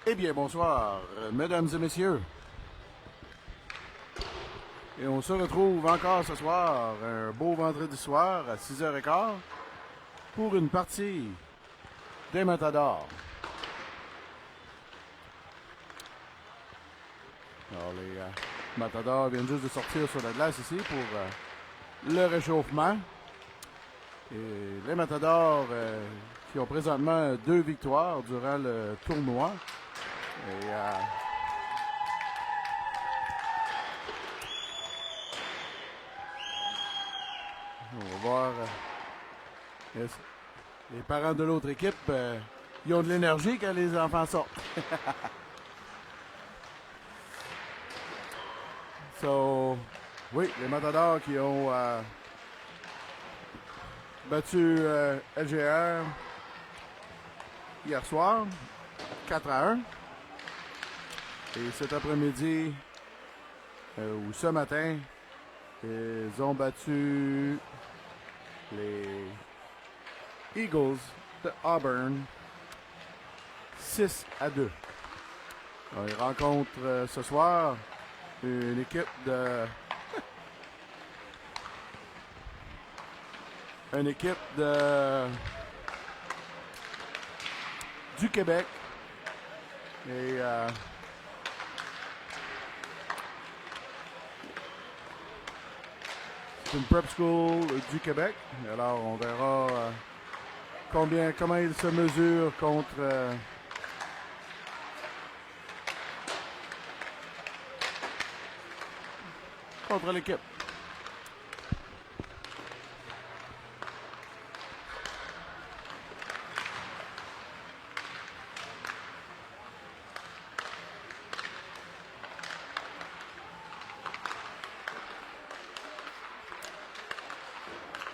Eh bien, bonsoir, mesdames et messieurs. Et on se retrouve encore ce soir, un beau vendredi soir à 6h15, pour une partie des Matadors. Alors, les Matadors viennent juste de sortir sur la glace ici pour le réchauffement. Et les Matadors qui ont présentement 2 victoires durant le tournoi. Et on va voir. Les parents de l'autre équipe, ils ont de l'énergie quand les enfants sortent. Oui, les Matadors qui ont battu LGR hier soir, 4-1. Et cet après-midi, ou ce matin, ils ont battu les Eagles de Auburn 6-2. Alors, ils rencontrent ce soir une équipe du Québec. Et c'est une prep school du Québec. Alors, on verra comment ils se mesurent contre l'équipe.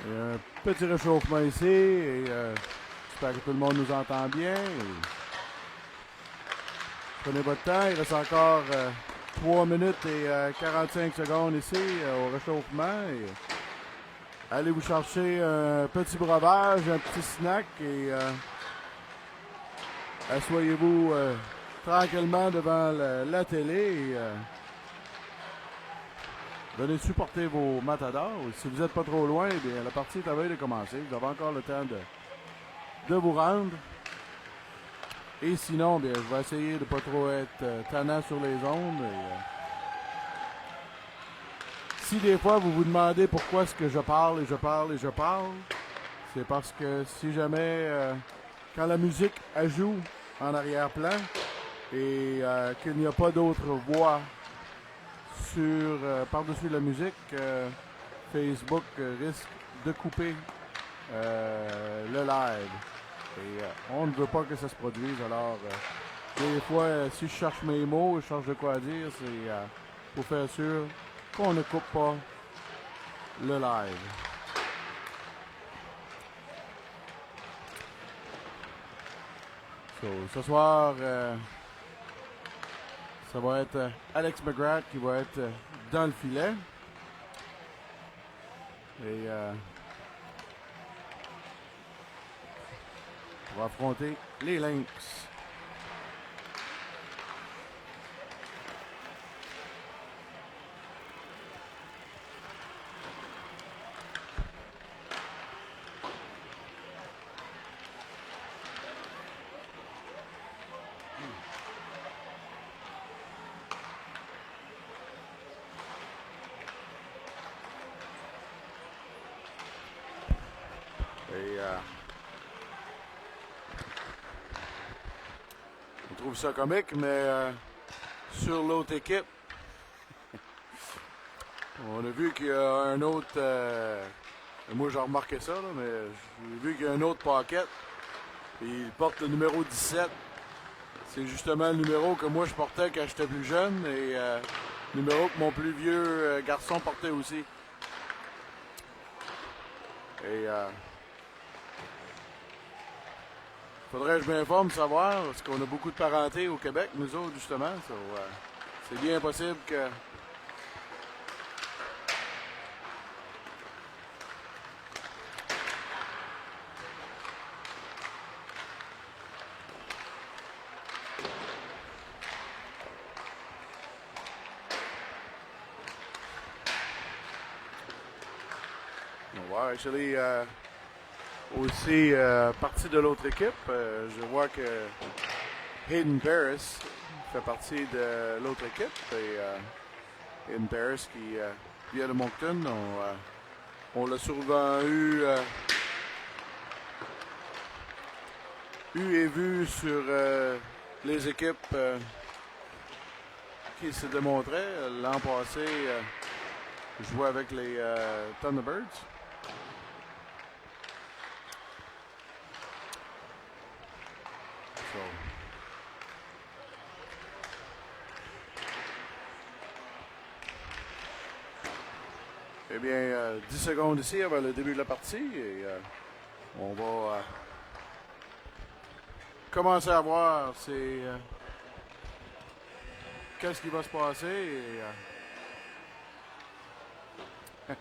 Il y a un petit réchauffement ici et j'espère que tout le monde nous entend bien. Prenez votre temps, il reste encore 3 minutes et 45 secondes ici au réchauffement. Et allez vous chercher un petit breuvage, un petit snack et asseyez-vous tranquillement devant la télé et venez supporter vos Matadors. Si vous n'êtes pas trop loin, eh bien, la partie est à veille de commencer. Vous avez encore le temps de vous rendre. Et sinon, bien, je vais essayer de ne pas trop être tannant sur les ondes. Et, si des fois vous vous demandez pourquoi est-ce que je parle et je parle et je parle, c'est parce que si jamais, quand la musique elle joue en arrière-plan et qu'il n'y a pas d'autre voix par-dessus la musique, Facebook risque de couper le live. Et on ne veut pas que ça se produise. Alors, des fois, si je cherche mes mots, je cherche de quoi dire, c'est pour faire sûr qu'on ne coupe pas le live. Ce soir, ça va être Alex McGrath qui va être dans le filet. Et pour affronter les Lynx. Et on trouve ça comique, mais sur l'autre équipe, on a vu qu'il y a un autre. Moi, j'ai remarqué ça, là, mais j'ai vu qu'il y a un autre paquet. Il porte le numéro 17. C'est justement le numéro que moi je portais quand j'étais plus jeune et le numéro que mon plus vieux garçon portait aussi. Et faudrait que je m'informe savoir, parce qu'on a beaucoup de parenté au Québec, nous autres, justement. C'est bien possible que voir. Actually, aussi, partie de l'autre équipe, je vois que Hayden Paris fait partie de l'autre équipe. Et Hayden Paris qui vient de Moncton. On l'a souvent eu et vu sur les équipes qui se démontraient. L'an passé, jouait avec les Thunderbirds. Eh bien, 10 secondes ici avant le début de la partie et on va commencer à voir qu'est-ce qui va se passer. Et,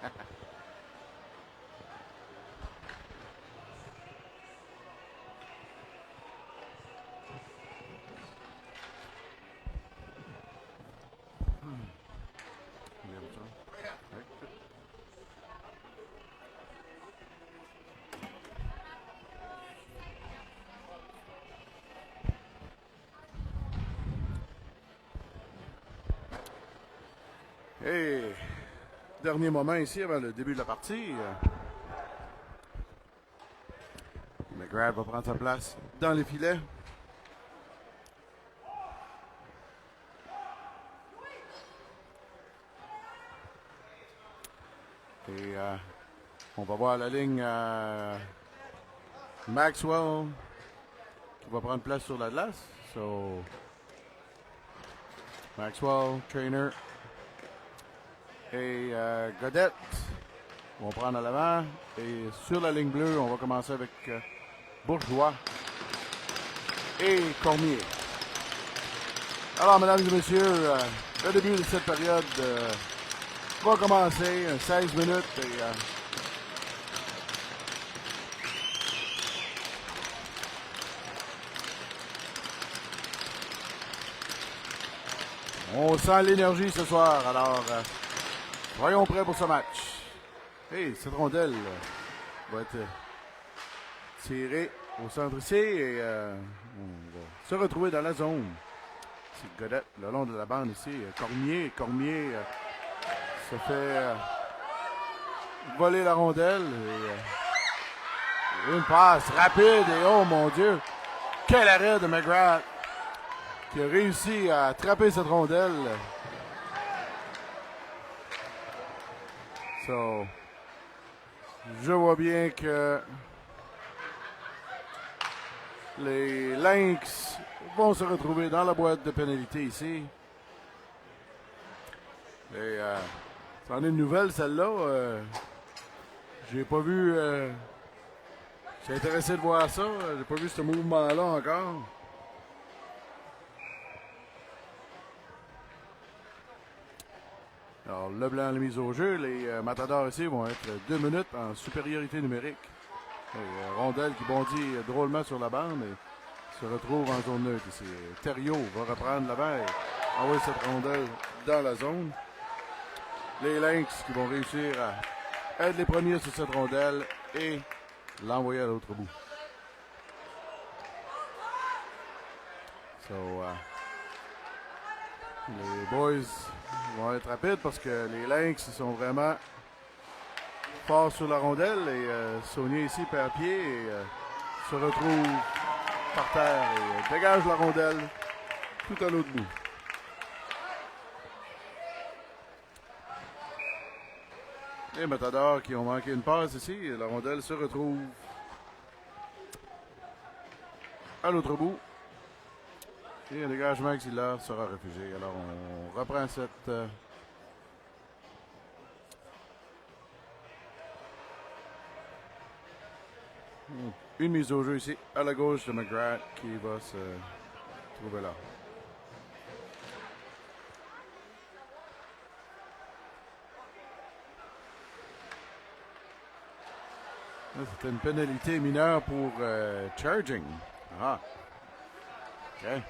et dernier moment ici avant le début de la partie. McGrath va prendre sa place dans les filets. Et on va voir la ligne Maxwell qui va prendre place sur la glace. So, Maxwell, Trainer et Godette vont prendre à l'avant. Et sur la ligne bleue, on va commencer avec Bourgeois et Cormier. Alors, mesdames et messieurs, le début de cette période va commencer. 16 minutes. Et, on sent l'énergie ce soir. Alors, soyons prêts pour ce match. Hey, cette rondelle va être tirée au centre ici et on va se retrouver dans la zone. C'est Godette le long de la bande ici. Cormier se fait voler la rondelle. Et, une passe rapide et oh mon Dieu, quel arrêt de McGrath qui a réussi à attraper cette rondelle. So, je vois bien que les Lynx vont se retrouver dans la boîte de pénalité ici. Et c'en est une nouvelle celle-là. J'ai pas vu. J'ai intéressé de voir ça. J'ai pas vu ce mouvement-là encore. Alors, Leblanc l'a mise au jeu. Les Matadors ici vont être 2 minutes en supériorité numérique. Et, rondelle qui bondit drôlement sur la bande et se retrouve en zone neutre ici. Thériault va reprendre la balle. Envoyer cette rondelle dans la zone. Les Lynx qui vont réussir à être les premiers sur cette rondelle et l'envoyer à l'autre bout. So, les boys vont être rapides parce que les Lynx sont vraiment forts sur la rondelle et Saunier ici perd pied et se retrouve par terre et dégage la rondelle tout à l'autre bout. Les Matadors qui ont manqué une passe ici, et la rondelle se retrouve à l'autre bout. Et un dégagement qui là sera refusé. Alors on reprend cette une mise au jeu ici à la gauche de McGrath qui va se trouver là. C'était une pénalité mineure pour charging. Ah. OK.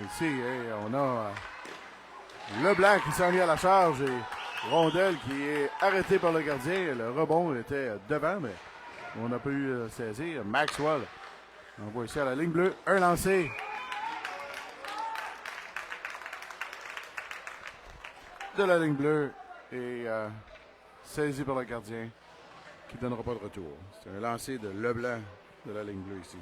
Ici, on a Leblanc qui s'en vient à la charge et Rondelle qui est arrêtée par le gardien. Le rebond était devant, mais on n'a pas eu saisir. Maxwell envoie ici à la ligne bleue. Un lancé. De la ligne bleue. Et saisi par le gardien qui ne donnera pas de retour. C'est un lancer de Leblanc de la ligne bleue ici.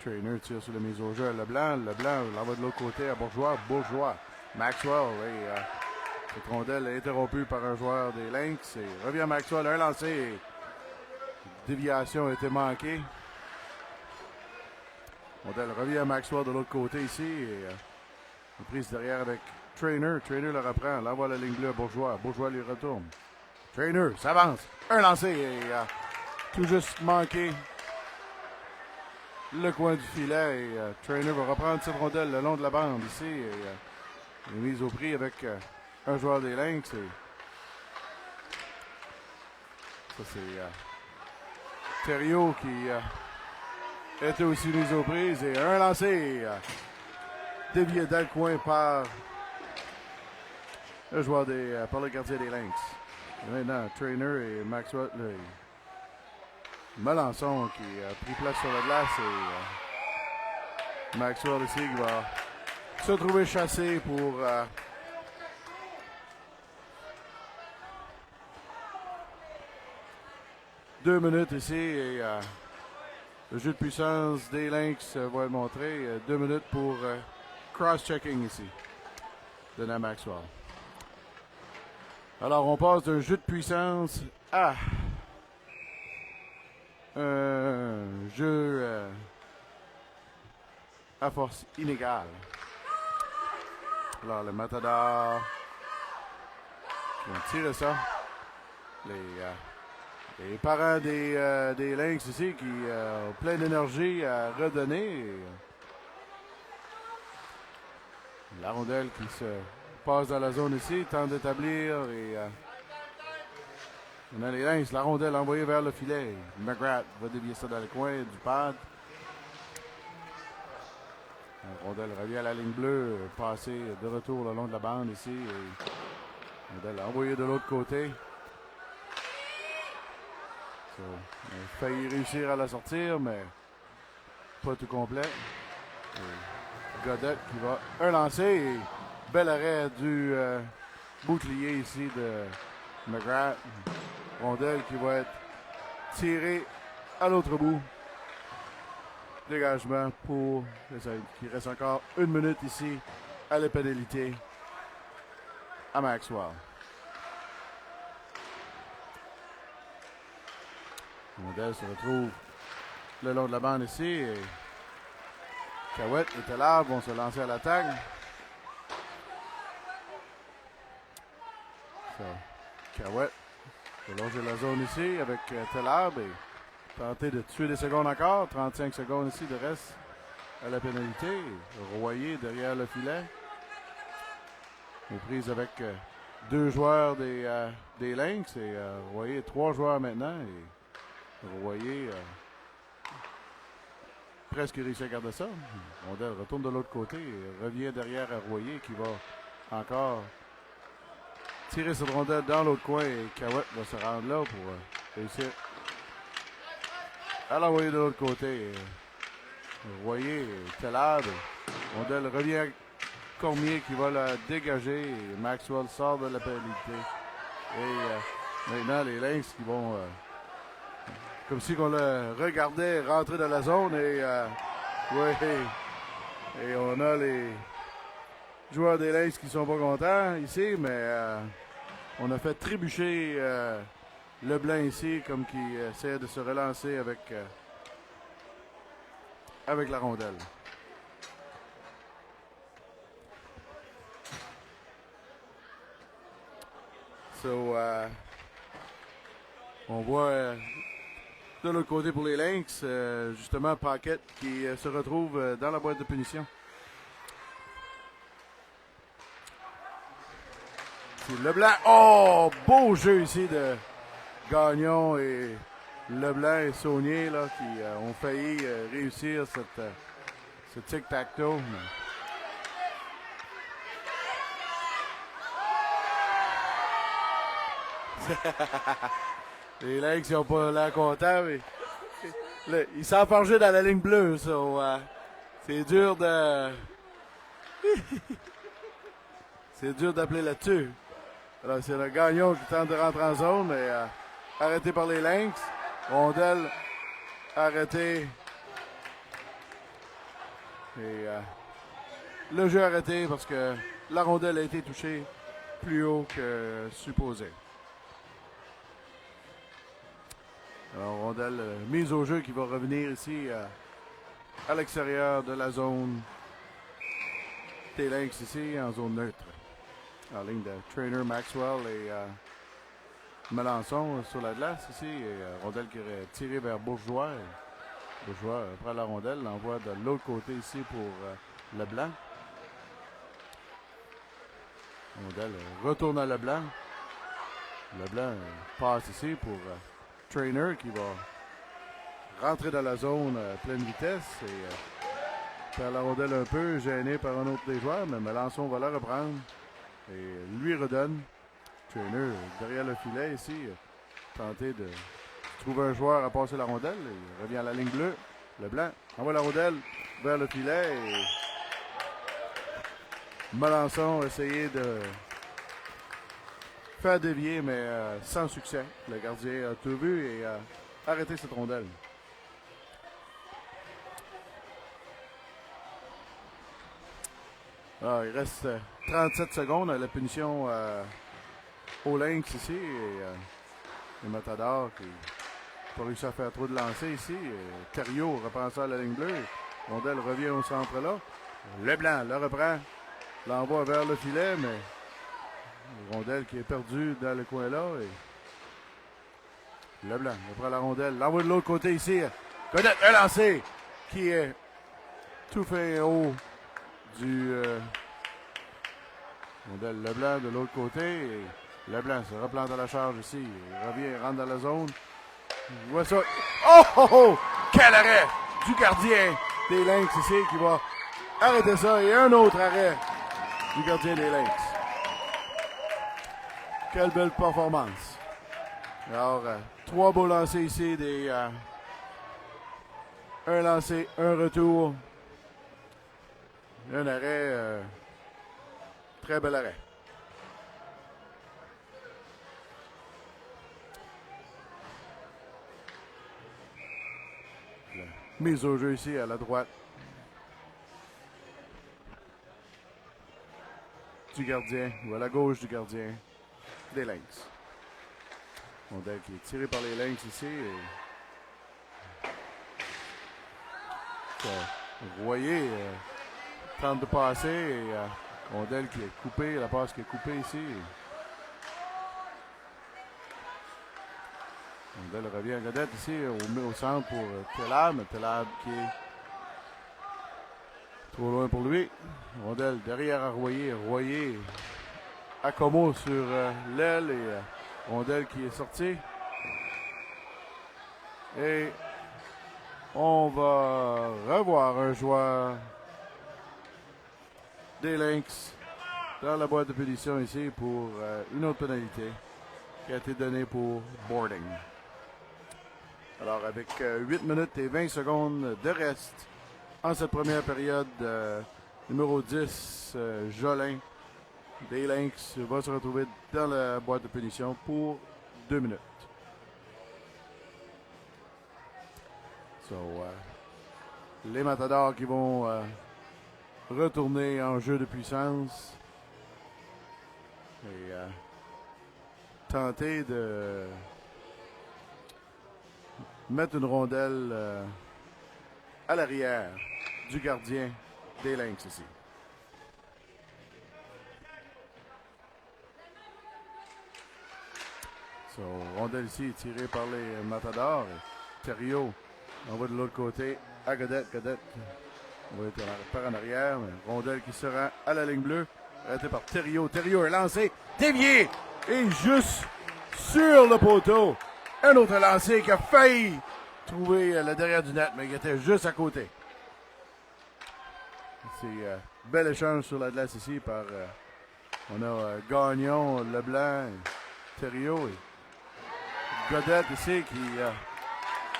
Trainer tire sur la mise au jeu à Leblanc. Leblanc l'envoie de l'autre côté à Bourgeois. Bourgeois. Maxwell. Et cette rondelle est interrompue par un joueur des Lynx. Et revient Maxwell. Un lancé. Déviation a été manquée. Rondelle revient à Maxwell de l'autre côté ici. Et une prise derrière avec Trainer. Trainer le reprend. L'envoie à la ligne bleue à Bourgeois. Bourgeois lui retourne. Trainer s'avance. Un lancé. Et tout juste manqué. Le coin du filet et Trainer va reprendre cette rondelle le long de la bande ici et mise au prix avec un joueur des Lynx. Et ça c'est Thériault qui était aussi mis aux prises et un lancé dévié dans le coin par le joueur par le gardien des Lynx. Et maintenant Trainer et Maxwell. Melançon qui a pris place sur la glace et Maxwell ici qui va se trouver chassé pour deux minutes ici et le jeu de puissance des Lynx va être montré. 2 minutes pour cross-checking ici de Nam Maxwell. Alors on passe d'un jeu de puissance à un jeu à force inégale. Alors, le Matador qui vont tirer ça. Les parents des Lynx ici qui ont plein d'énergie à redonner. La rondelle qui se passe dans la zone ici, tente d'établir et on a les Lynx, la rondelle envoyée vers le filet. McGrath va dévier ça dans le coin du pad. La rondelle revient à la ligne bleue, passée de retour le long de la bande ici. Et la rondelle envoyée de l'autre côté. So, on a failli réussir à la sortir, mais pas tout complet. Et Godet qui va un lancer. Et bel arrêt du bouclier ici de McGrath. Rondelle qui va être tirée à l'autre bout. Dégagement pour les Lynx. Il reste encore 1 minute ici à la pénalité à Maxwell. Rondelle se retrouve le long de la bande ici. Et Cahouette et Tellard vont se lancer à l'attaque. Cahouette va longer la zone ici avec Tellard et tenter de tuer des secondes encore. 35 secondes ici de reste à la pénalité. Royer derrière le filet. Aux prises avec 2 joueurs des Lynx et Royer 3 joueurs maintenant. Et Royer presque réussi à garder ça. Rondelle retourne de l'autre côté et revient derrière à Royer qui va encore tirer cette rondelle dans l'autre coin et Cahouette va se rendre là pour réussir à l'envoyer de l'autre côté. Royer, Tellard, rondelle revient à Cormier qui va la dégager et Maxwell sort de la pénalité. Et maintenant les Lynx qui vont comme si on le regardait rentrer dans la zone et on a les joueurs des Lynx qui sont pas contents ici, mais on a fait trébucher Leblanc ici, comme qui essaie de se relancer avec la rondelle. On voit de l'autre côté pour les Lynx, justement Paquette qui se retrouve dans la boîte de punition. C'est Leblanc. Oh! Beau jeu ici de Gagnon et Leblanc et Saunier là, qui ont failli réussir ce tic-tac-toe. Les Lynx, ils n'ont pas l'air contents, mais ils sont enfargés dans la ligne bleue, ça. C'est dur de... C'est dur d'appeler là-dessus. Alors, c'est le Gagnon qui tente de rentrer en zone, mais arrêté par les Lynx. Rondelle arrêté. Et le jeu arrêté parce que la rondelle a été touchée plus haut que supposé. Alors, rondelle mise au jeu qui va revenir ici à l'extérieur de la zone des Lynx ici en zone neutre. En ligne de Trainer, Maxwell et Melançon sur la glace ici. Et, rondelle qui est tirée vers Bourgeois. Bourgeois prend la rondelle, l'envoie de l'autre côté ici pour Leblanc. Rondelle retourne à Leblanc. Leblanc passe ici pour Trainer qui va rentrer dans la zone à pleine vitesse et faire la rondelle un peu, gêné par un autre des joueurs, mais Melançon va la reprendre et lui redonne. Trainer derrière le filet ici, tenter de trouver un joueur à passer la rondelle. Il revient à la ligne bleue. Leblanc envoie la rondelle vers le filet et Melançon a essayé de faire dévier, mais sans succès. Le gardien a tout vu et a arrêté cette rondelle. Alors, il reste 37 secondes à la punition au Lynx ici. Et les Matadors qui n'ont pas réussi à faire trop de lancers ici. Thériault reprend ça à la ligne bleue. Rondelle revient au centre là. Leblanc le reprend. L'envoie vers le filet, mais rondelle qui est perdue dans le coin là. Et Leblanc reprend la rondelle. L'envoie de l'autre côté ici. Godette, un lancer qui est tout fait haut du rondelle Leblanc de l'autre côté. Et Leblanc se replante à la charge ici. Il revient, rentre dans la zone. Il voit ça. Oh, oh, oh! Quel arrêt du gardien des Lynx ici qui va arrêter ça. Et un autre arrêt du gardien des Lynx. Quelle belle performance. Alors, 3 beaux lancers ici. Un lancer, un retour. Un arrêt. Très bel arrêt. Mise au jeu ici à la droite du gardien ou à la gauche du gardien des Lynx. Rondelle qui est tiré par les Lynx ici. Royer tente de passer et rondelle qui est coupée, la passe qui est coupée ici. Rondelle revient à Godette ici au centre pour Telab, mais Telab qui est trop loin pour lui. Rondelle derrière à Royer. Royer accommode sur l'aile et rondelle qui est sortie. Et on va revoir un joueur des Lynx dans la boîte de punition ici pour une autre pénalité qui a été donnée pour boarding. Alors, avec 8 minutes et 20 secondes de reste en cette première période, numéro 10, Jolin des Lynx va se retrouver dans la boîte de punition pour 2 minutes. Les Matadors qui vont retourner en jeu de puissance et tenter de mettre une rondelle à l'arrière du gardien des Lynx ici. Rondelle ici tirée par les Matadors. Thériault envoie de l'autre côté à Godette. Godette va être par en arrière. Mais rondelle qui se rend à la ligne bleue. Arrêté par Thériault. Thériault est lancé, dévié et juste sur le poteau. Un autre lancé qui a failli trouver le derrière du net, mais qui était juste à côté. C'est bel échange sur la glace ici par... on a Gagnon, Leblanc, Thériault et Godette ici qui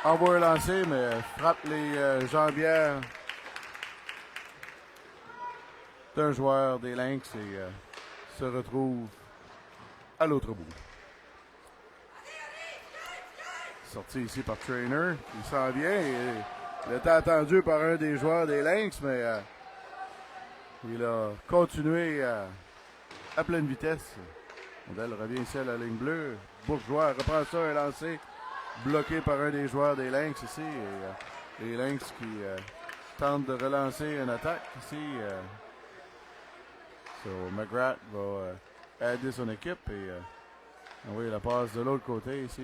envoie un lancer mais frappe les jambières d'un joueur des Lynx et se retrouve à l'autre bout. Sorti ici par Trainer, il s'en vient et il était attendu par un des joueurs des Lynx, mais il a continué à pleine vitesse. Rondelle revient ici à la ligne bleue. Bourgeois reprend ça, un lancé bloqué par un des joueurs des Lynx ici. Et, les Lynx qui tentent de relancer une attaque ici. McGrath va aider son équipe et envoyer la passe de l'autre côté ici.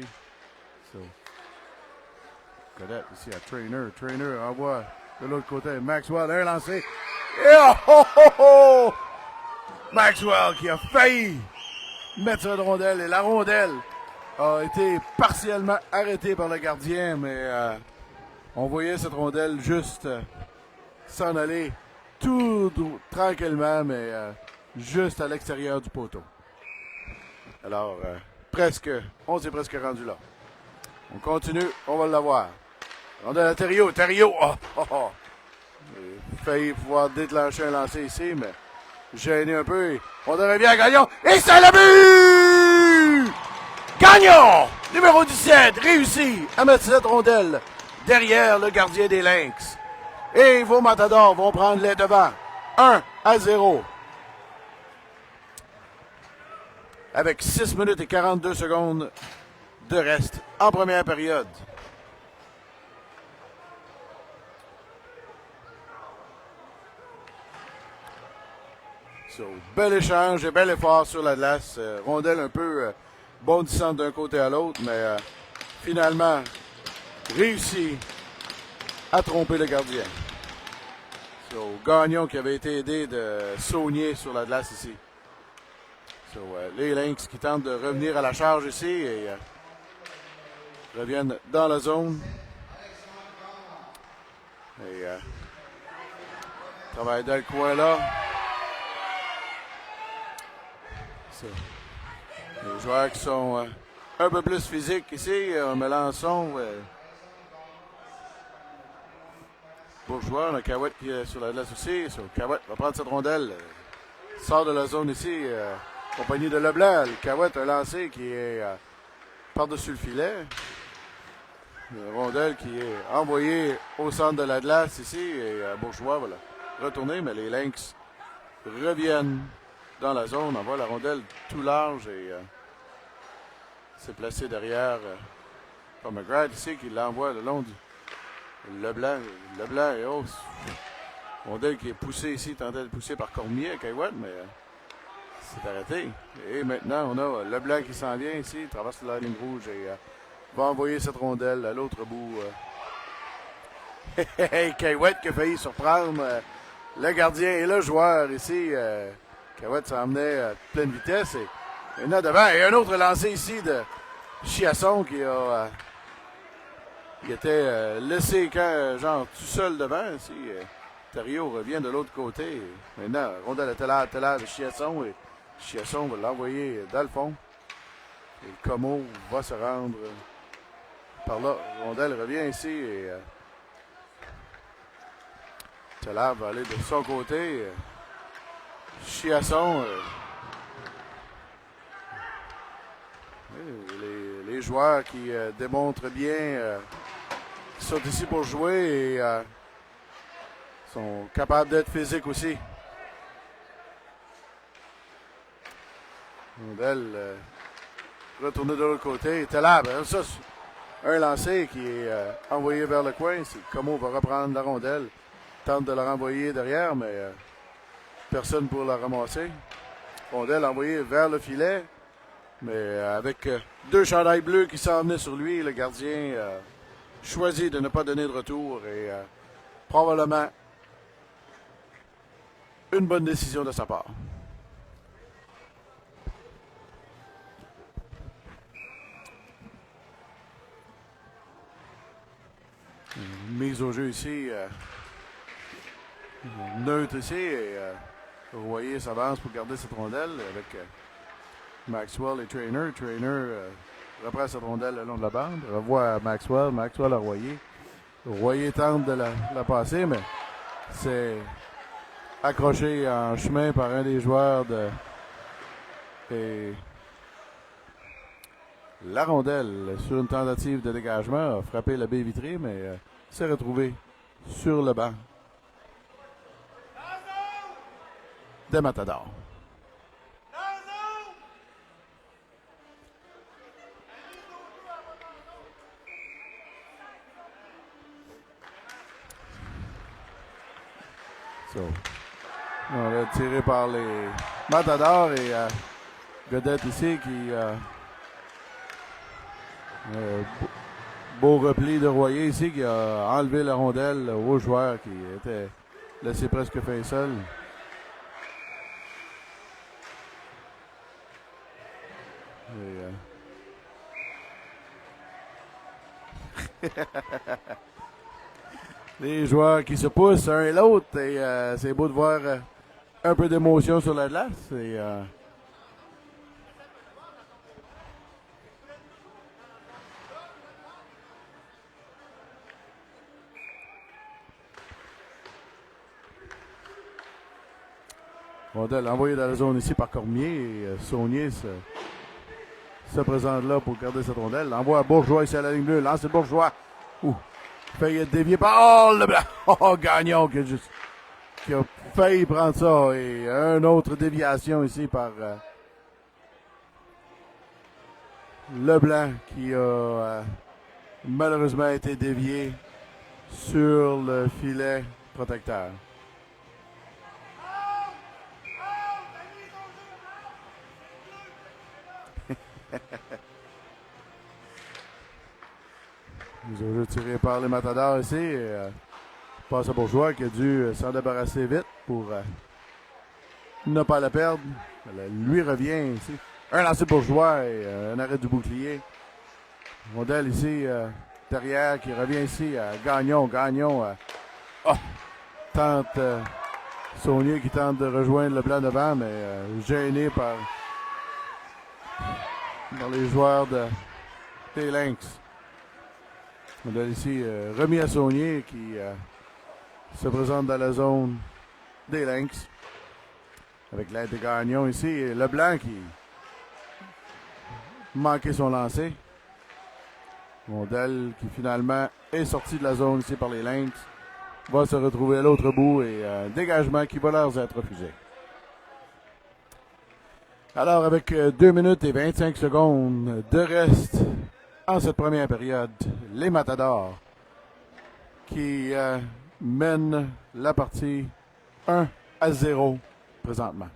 Godette ici à Trainer. Trainer envoie de l'autre côté. Maxwell, un lancé. Et oh, oh, oh! Maxwell qui a failli mettre cette rondelle. Et la rondelle a été partiellement arrêtée par le gardien, mais on voyait cette rondelle juste s'en aller tout tranquillement, mais juste à l'extérieur du poteau. Alors, on s'est presque rendu là. On continue, on va l'avoir. Rondelle à Thériault. Thériault, oh, oh, oh. Il a failli pouvoir déclencher un lancer ici, mais gêné un peu. On revient à Gagnon. Et c'est le but! Gagnon, numéro 17, réussit à mettre cette rondelle derrière le gardien des Lynx. Et vos Matadors vont prendre les devants. 1-0. Avec 6 minutes et 42 secondes de reste en première période. Bel échange et bel effort sur la glace. Rondelle un peu bondissante d'un côté à l'autre, mais finalement réussi à tromper le gardien. Gagnon qui avait été aidé de Saunier sur la glace ici. Les Lynx qui tentent de revenir à la charge ici et reviennent dans la zone. Et travail dans le coin là. Les joueurs qui sont un peu plus physiques ici. Melançon. Bourgeois, on a Cahouette qui est sur la glace aussi. Cahouette va prendre cette rondelle. Sort de la zone ici. Compagnie de Leblanc. Cahouette a lancé qui est par-dessus le filet. Une rondelle qui est envoyée au centre de la glace ici. Et Bourgeois va la retourner, mais les Lynx reviennent dans la zone. On voit la rondelle tout large et c'est placé derrière par McGrath ici qui l'envoie le long du Leblanc et oh, rondelle qui est poussée ici, tentait de pousser par Cormier à Cahouette, mais c'est arrêté. Et maintenant, on a Leblanc qui s'en vient ici, traverse la ligne rouge et va envoyer cette rondelle à l'autre bout. Cahouette qui a failli surprendre le gardien et le joueur ici. Cahouette s'en emmenait à pleine vitesse et maintenant devant. Et un autre lancé ici de Chiasson qui a il était laissé genre tout seul devant. Ici, Thériault revient de l'autre côté. Maintenant, rondelle à Teller de Chiasson et Chiasson va l'envoyer dans le fond. Et Como va se rendre par là. Rondelle revient ici et Teller va aller de son côté. Chiasson. Les joueurs qui démontrent bien sont ici pour jouer et sont capables d'être physiques aussi. Rondelle retournée de l'autre côté. Teller, ça, un lancé qui est envoyé vers le coin. Como va reprendre la rondelle. Tente de la renvoyer derrière, mais personne pour la ramasser. Rondelle envoyée vers le filet. Mais avec deux chandails bleus qui s'en venaient sur lui, le gardien choisit de ne pas donner de retour et probablement une bonne décision de sa part. Une mise au jeu ici neutre ici et Royer s'avance pour garder cette rondelle avec Maxwell et Trainer. Trainer reprend cette rondelle le long de la bande, revoit Maxwell. Maxwell à Royer. Royer tente de la passer, mais c'est accroché en chemin par un des joueurs et la rondelle, sur une tentative de dégagement, a frappé la baie vitrée, mais s'est retrouvé sur le banc des Matadors. On a tiré par les Matadors et Godette ici qui beau repli de Royer ici qui a enlevé la rondelle au joueur qui était laissé presque fin seul. Les joueurs qui se poussent un et l'autre et c'est beau de voir un peu d'émotion sur la glace. Et, rondelle envoyée dans la zone ici par Cormier et Saunier se présente là pour garder cette rondelle. L'envoie à Bourgeois ici à la ligne bleue. Lance de Bourgeois. Failli être dévié par le blanc. Gagnon qui a failli prendre ça. Et une autre déviation ici par Leblanc qui a malheureusement été dévié sur le filet protecteur. Ils ont tiré par les Matadors ici. Passe à Bourgeois qui a dû s'en débarrasser vite pour ne pas la perdre. Elle lui revient ici. Un lancer Bourgeois et un arrêt du bouclier. Rondelle ici derrière qui revient ici à Gagnon. Gagnon tente Saunier qui tente de rejoindre le blanc devant, mais gêné par les joueurs des Lynx. Rondelle ici remis à Saunier qui se présente dans la zone des Lynx. Avec l'aide de Gagnon ici. Et Leblanc qui manquait son lancer. Rondelle qui finalement est sorti de la zone ici par les Lynx. Va se retrouver à l'autre bout et dégagement qui va leur être refusé. Alors avec 2 minutes et 25 secondes de reste en cette première période, les Matadors qui mènent la partie 1-0 présentement.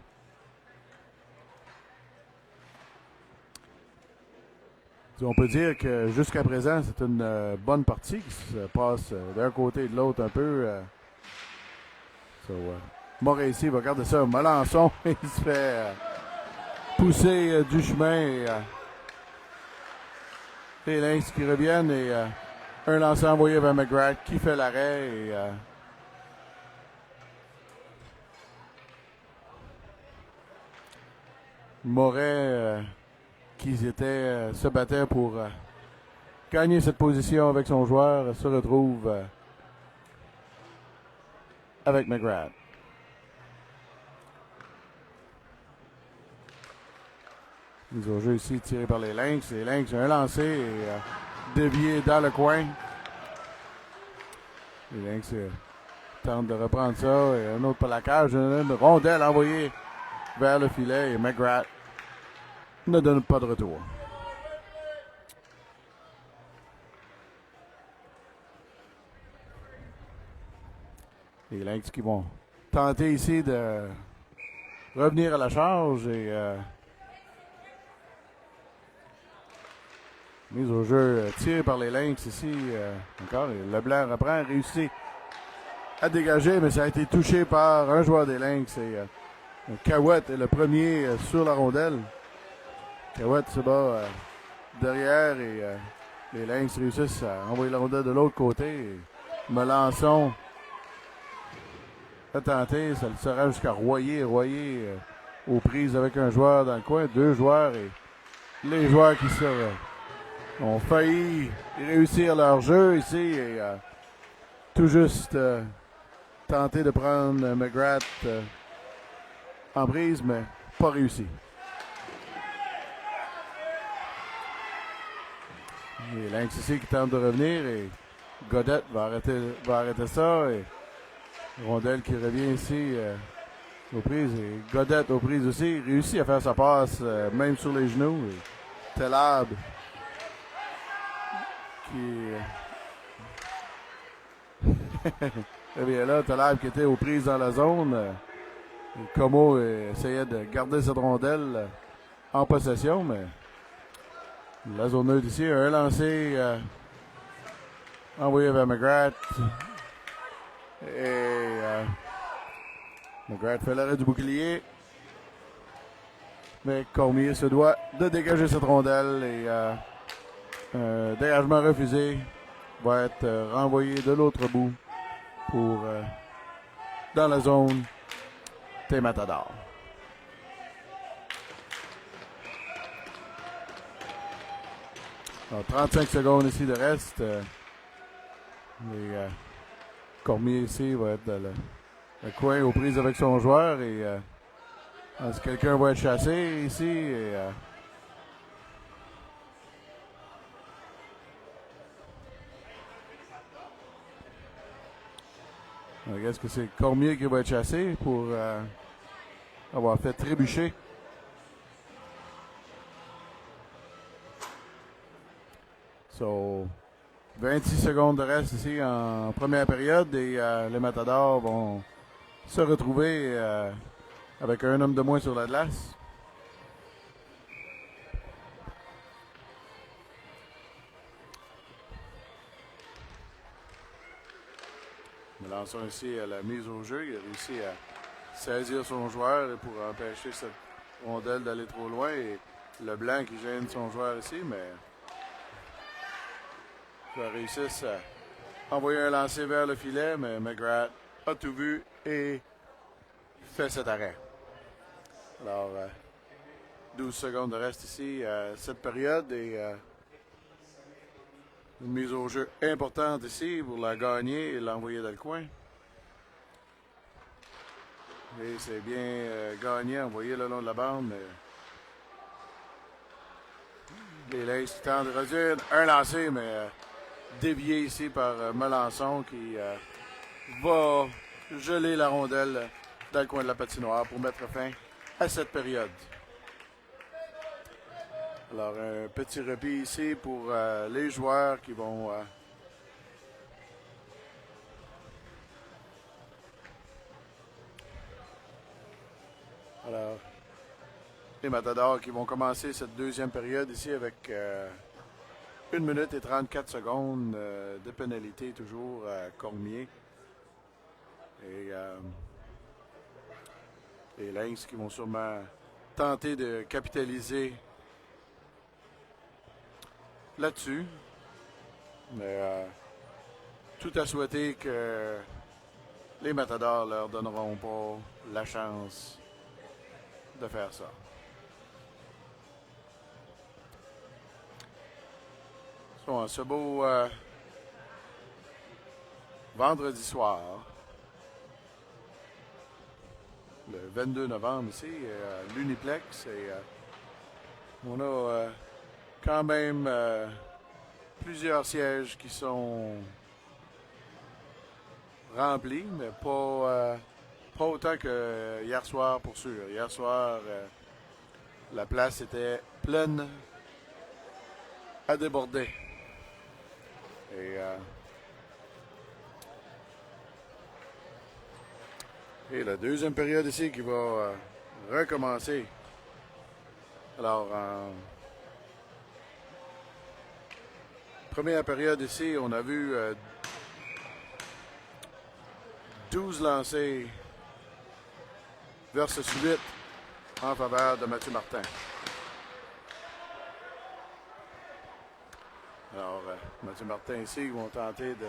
On peut dire que jusqu'à présent, c'est une bonne partie qui se passe d'un côté et de l'autre un peu. Morécy va garder ça. Melançon, il se fait pousser du chemin. Et, les Lynx qui reviennent et un lancer envoyé vers McGrath qui fait l'arrêt. Et, Moret qui se battait pour gagner cette position avec son joueur se retrouve avec McGrath. Mise au jeu ici tiré par les Lynx. Les Lynx ont un lancé et dévié dans le coin. Les Lynx tentent de reprendre ça et un autre par la cage. Une rondelle envoyée vers le filet et McGrath ne donne pas de retour. Les Lynx qui vont tenter ici de revenir à la charge et mise au jeu tiré par les Lynx ici. Encore, Leblanc reprend, réussit à dégager, mais ça a été touché par un joueur des Lynx et Cahouette est le premier sur la rondelle. Cahouette se bat derrière et les Lynx réussissent à envoyer la rondelle de l'autre côté. Et Melançon a tenté, ça le sera jusqu'à Royer aux prises avec un joueur dans le coin, 2 joueurs et les joueurs qui ont failli réussir leur jeu ici et tout juste tenter de prendre McGrath en prise, mais pas réussi. Et Lynx ici qui tente de revenir et Godette va arrêter ça et rondelle qui revient ici aux prises et Godette aux prises aussi, réussit à faire sa passe même sur les genoux. Et Telab qui eh bien là, Talab qui était aux prises dans la zone. Et Como essayait de garder cette rondelle en possession, mais la zone neutre ici, un lancé envoyé vers McGrath. Et McGrath fait l'arrêt du bouclier. Mais Cormier se doit de dégager cette rondelle et un dégagement refusé va être renvoyé de l'autre bout pour dans la zone des Matadors. Alors, 35 secondes ici de reste. Cormier ici va être dans le coin aux prises avec son joueur et est-ce que quelqu'un va être chassé ici et est-ce que c'est Cormier qui va être chassé pour avoir fait trébucher? So, 26 secondes de reste ici en première période et les Matadors vont se retrouver avec un homme de moins sur la glace. Melançon ici à la mise au jeu. Il a réussi à saisir son joueur pour empêcher cette rondelle d'aller trop loin. Et Leblanc qui gêne son joueur ici, mais il a réussi à envoyer un lancer vers le filet, mais McGrath a tout vu et fait cet arrêt. Alors, 12 secondes de reste ici à cette période et une mise au jeu importante ici pour la gagner et l'envoyer dans le coin. Et c'est bien gagné, envoyé le long de la bande. Les Lynx qui tentent de réduire un lancer, mais dévié ici par Melançon qui va geler la rondelle dans le coin de la patinoire pour mettre fin à cette période. Alors, un petit repli ici pour les joueurs qui vont alors, les Matadors qui vont commencer cette deuxième période ici avec 1 minute et 34 secondes de pénalité toujours à Cormier. Et les Lynx qui vont sûrement tenter de capitaliser là-dessus. Mais tout à souhaiter que les Matadors leur donneront pas la chance de faire ça. So, ce beau vendredi soir, le 22 novembre ici, à l'Uniplex, et on a quand même plusieurs sièges qui sont remplis, mais pas autant que hier soir pour sûr. Hier soir, la place était pleine à déborder. Et la deuxième période ici qui va recommencer. Alors, en première période ici, on a vu 12 lancés versus 8 en faveur de Mathieu Martin. Alors, Mathieu Martin ici vont tenter de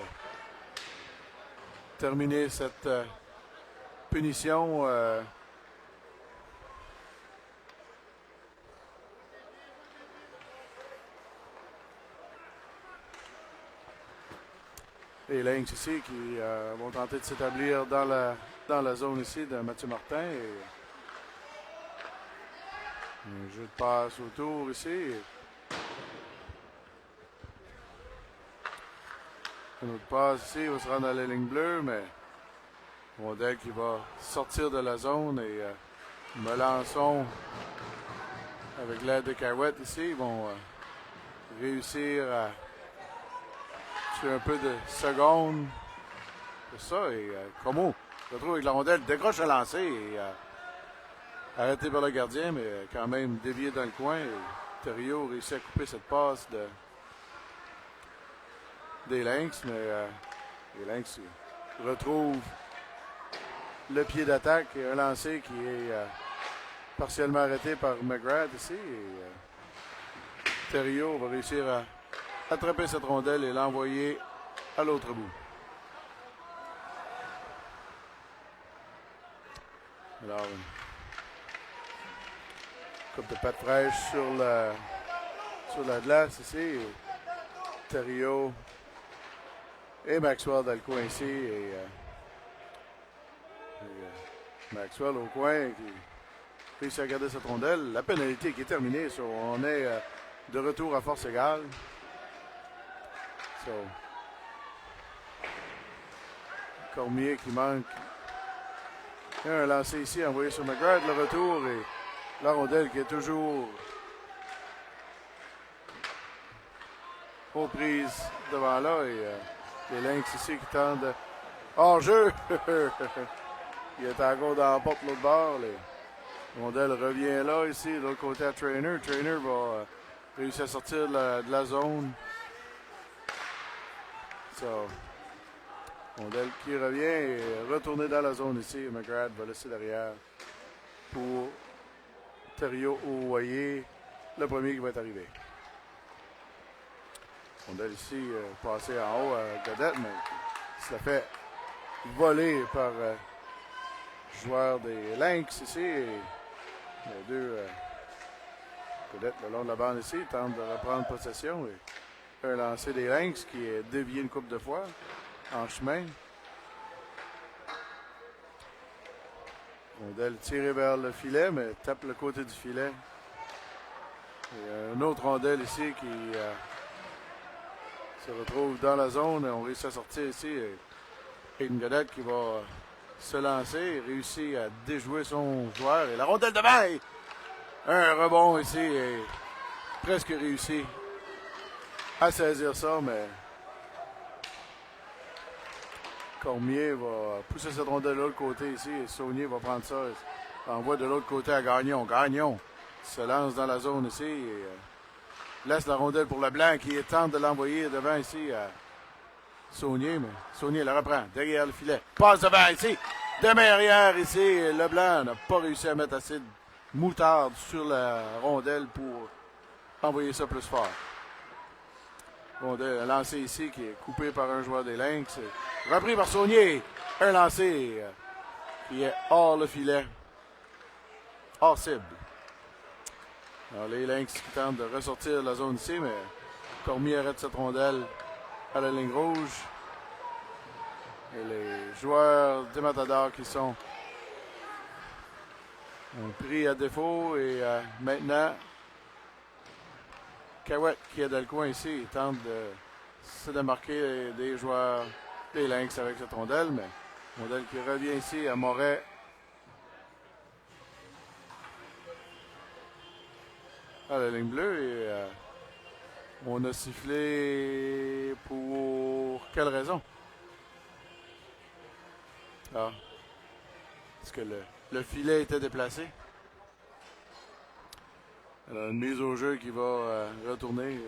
terminer cette punition. Les Lynx ici qui vont tenter de s'établir dans la zone ici de Mathieu Martin. Et un jeu de passe autour ici. Un autre passe ici, il va se rendre à la ligne bleue, mais Rondelle qui va sortir de la zone et Melançon, avec l'aide de Carouette ici, ils vont réussir à tuer un peu de secondes. C'est ça, et Como se retrouve avec la rondelle, décroche le lancer et arrêté par le gardien, mais quand même dévié dans le coin. Et Thériault réussit à couper cette passe des Lynx, mais les Lynx retrouvent le pied d'attaque et un lancer qui est partiellement arrêté par McGrath ici. Et Thériault va réussir à attraper cette rondelle et l'envoyer à l'autre bout. Alors, une coupe de patte fraîche sur la glace ici. Et Thériault et Maxwell dans le coin ici. Et Maxwell au coin qui réussit à garder cette rondelle. La pénalité qui est terminée. On est de retour à force égale. Cormier qui manque. Il y a un lancer ici envoyé sur McGrath. Le retour et la rondelle qui est toujours aux prises devant là. Et les Lynx ici qui tentent de... Hors-jeu! Il est encore dans la porte de l'autre bord. La rondelle revient là ici, de l'autre côté à Trainer. Trainer va réussir à sortir de la zone. Rondelle qui revient et retourner dans la zone ici. McGrath va laisser derrière pour Thériault ou Oyer, le premier qui va être arrivé. Rondelle ici passé en haut à Godette, mais qui se la fait voler par joueur des Lynx ici. Et les deux Godette le long de la bande ici tente de reprendre possession. Et un lancer des Lynx qui est dévié une couple de fois en chemin. Rondelle tirée vers le filet, mais tape le côté du filet. Et une autre rondelle ici qui se retrouve dans la zone. On réussit à sortir ici. Et une Godette qui va se lancer, réussit à déjouer son joueur. Et la rondelle de bail! Un rebond ici et presque réussi à saisir ça, mais Cormier va pousser cette rondelle de l'autre côté ici et Saunier va prendre ça. Envoie de l'autre côté à Gagnon. Gagnon se lance dans la zone ici et laisse la rondelle pour le blanc qui tente de l'envoyer devant ici à Saunier, mais Saunier la reprend derrière le filet. Passe devant ici, de derrière ici. Leblanc n'a pas réussi à mettre assez de moutarde sur la rondelle pour envoyer ça plus fort. Rondelle lancé ici qui est coupé par un joueur des Lynx. Repris par Saunier. Un lancé qui est hors le filet. Hors cible. Alors les Lynx qui tentent de ressortir de la zone ici, mais Cormier arrête cette rondelle à la ligne rouge. Et les joueurs des Matadors qui sont pris à défaut. Et maintenant, Carouette qui est dans le coin ici, il tente de se démarquer des joueurs des Lynx avec cette rondelle, mais rondelle qui revient ici à Moret. À la ligne bleue et on a sifflé pour quelle raison? Ah. Est-ce que le filet était déplacé? Alors, une mise au jeu qui va retourner.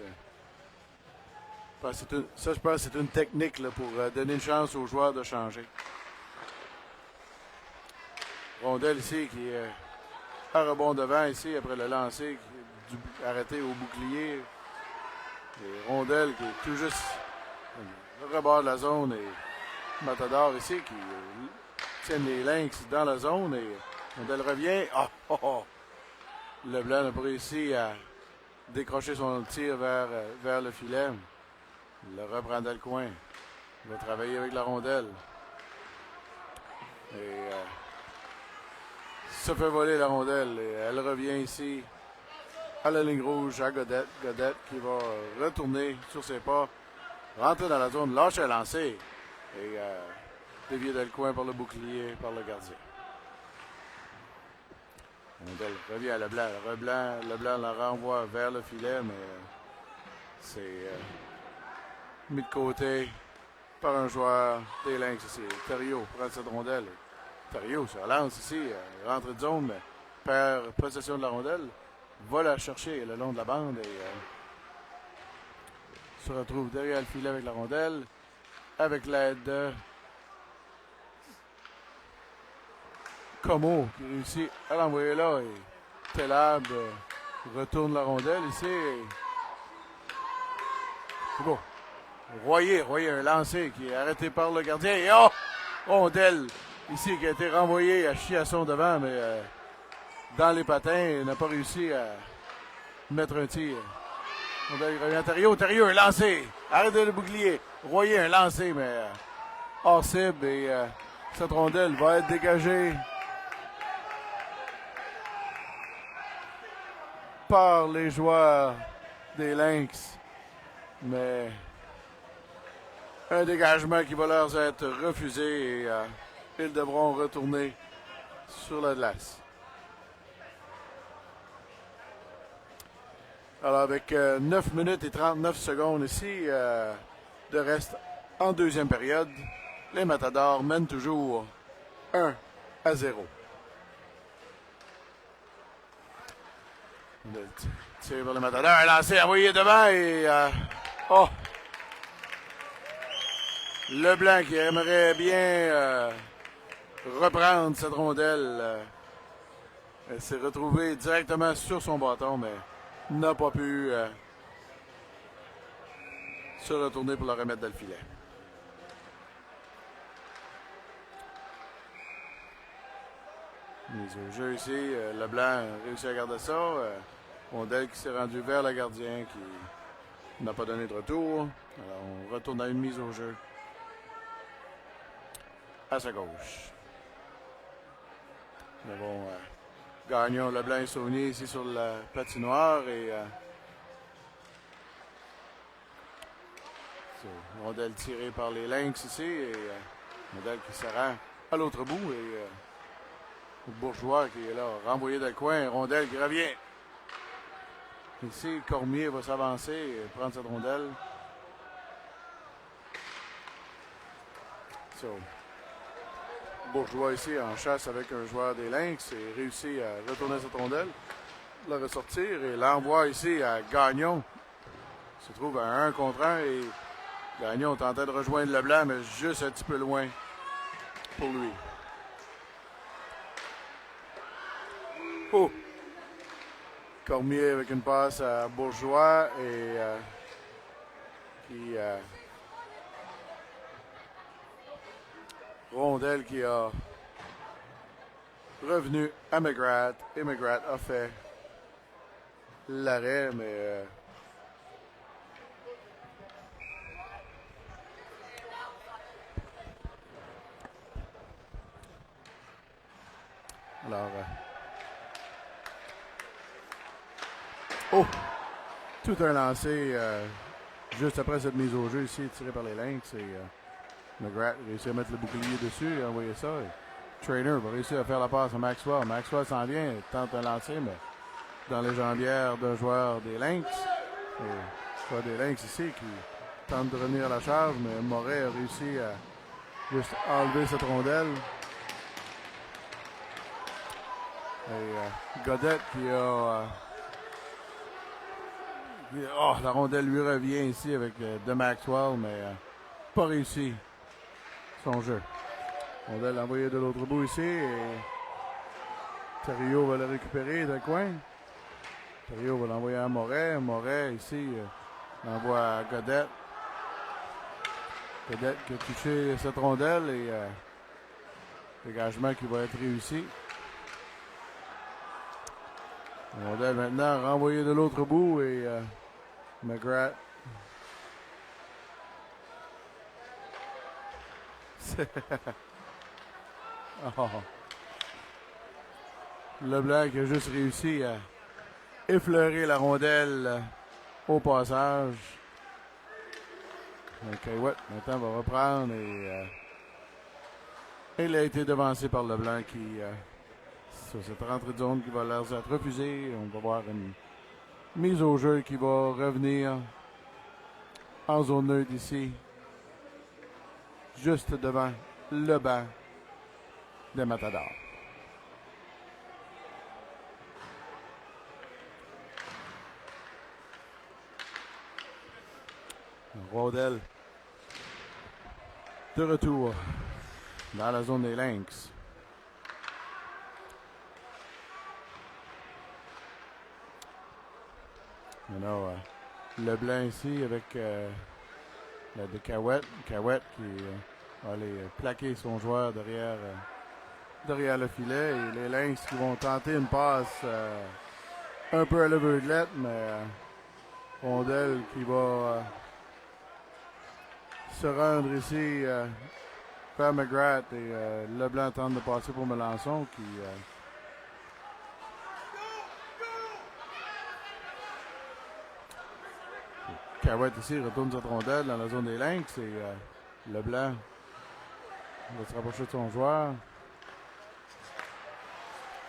Je pense que c'est une technique là, pour donner une chance aux joueurs de changer. Rondelle ici qui est à rebond devant ici après le lancer arrêté au bouclier. Et rondelle qui est tout juste le rebord de la zone et Matador ici qui tiennent les Lynx dans la zone et Rondelle revient. Leblanc n'a pas réussi à décrocher son tir vers le filet. Il le reprend dans le coin. Il va travailler avec la rondelle. Et se fait voler la rondelle. Et elle revient ici à la ligne rouge à Godette. Godette qui va retourner sur ses pas, rentrer dans la zone, lâcher un lancer et dévier dans le coin par le bouclier, par le gardien. Rondelle revient à Leblanc. Leblanc la renvoie vers le filet, mais c'est mis de côté par un joueur des Lynx ici. Thériault prend cette rondelle. Thériault se relance ici, rentre de zone, mais perd possession de la rondelle, va la chercher le long de la bande et se retrouve derrière le filet avec la rondelle, avec l'aide de Comeau qui réussit à l'envoyer là et Telab retourne la rondelle ici. C'est beau. Royer, un lancer qui est arrêté par le gardien. Et rondelle ici qui a été renvoyée à Chiasson devant, mais dans les patins, il n'a pas réussi à mettre un tir. Rondelle revient à Thériault. Thériault, un lancé. Arrêtez le bouclier. Royer, un lancé, mais hors cible. Et cette rondelle va être dégagée par les joueurs des Lynx. Mais un dégagement qui va leur être refusé et ils devront retourner sur la glace. Alors avec 9 minutes et 39 secondes ici de reste en deuxième période, les Matadors mènent toujours 1-0. Tir vers les Matadors, un lancé envoyé devant et Leblanc qui aimerait bien reprendre cette rondelle. Elle s'est retrouvée directement sur son bâton, mais n'a pas pu se retourner pour la remettre dans le filet. Mise au jeu ici, Leblanc réussit à garder ça. Rondelle qui s'est rendu vers le gardien qui n'a pas donné de retour. Alors on retourne à une mise au jeu à sa gauche. Nous avons Gagnon, Leblanc et Saunier ici sur la patinoire et rondelle tirée par les Lynx ici et rondelle qui se rend à l'autre bout et Bourgeois qui est là, renvoyé dans le coin, rondelle qui revient. Ici, Cormier va s'avancer et prendre cette rondelle. Bourgeois ici en chasse avec un joueur des Lynx et réussit à retourner cette rondelle, la ressortir et l'envoie ici à Gagnon. Il se trouve à 1 contre 1 et Gagnon tentait de rejoindre Leblanc, mais juste un petit peu loin pour lui. Cormier avec une passe à Bourgeois et rondelle qui a revenu à McGrath et McGrath a fait l'arrêt, mais alors tout un lancé juste après cette mise au jeu ici tiré par les Lynx et McGrath réussit à mettre le bouclier dessus et envoyer ça. Et Trainer va réussir à faire la passe à Maxwell. Maxwell s'en vient, tente un lancer, mais dans les jambières d'un joueur des Lynx. Et joueur des Lynx ici qui tente de revenir à la charge, mais Moret a réussi à juste enlever cette rondelle. Et Godette qui a... la rondelle lui revient ici avec de Maxwell, mais pas réussi son jeu. Rondelle envoyée de l'autre bout ici et Thériault va le récupérer dans le coin. Thériault va l'envoyer à Moret. Moret ici l'envoie à Godette. Godette qui a touché cette rondelle et Dégagement qui va être réussi. Rondelle maintenant renvoyé de l'autre bout et McGrath. Oh. Leblanc qui a juste réussi à effleurer la rondelle au passage. Kaiwet maintenant va reprendre et il a été devancé par Leblanc qui, sur cette rentrée de zone qui va leur être refusée. On va voir une mise au jeu qui va revenir en zone neutre ici, juste devant le banc des Matadors. Rondelle de retour dans la zone des Lynx. Maintenant, Leblanc ici avec la de Kaiwet. Kaiwet qui va aller plaquer son joueur derrière le filet. Et les Lynx qui vont tenter une passe un peu à l'aveuglette, mais rondelle qui va se rendre ici vers McGrath et Leblanc tente de passer pour Melançon qui Kaiwet ici retourne cette rondelle dans la zone des Lynx et Leblanc va se rapprocher de son joueur.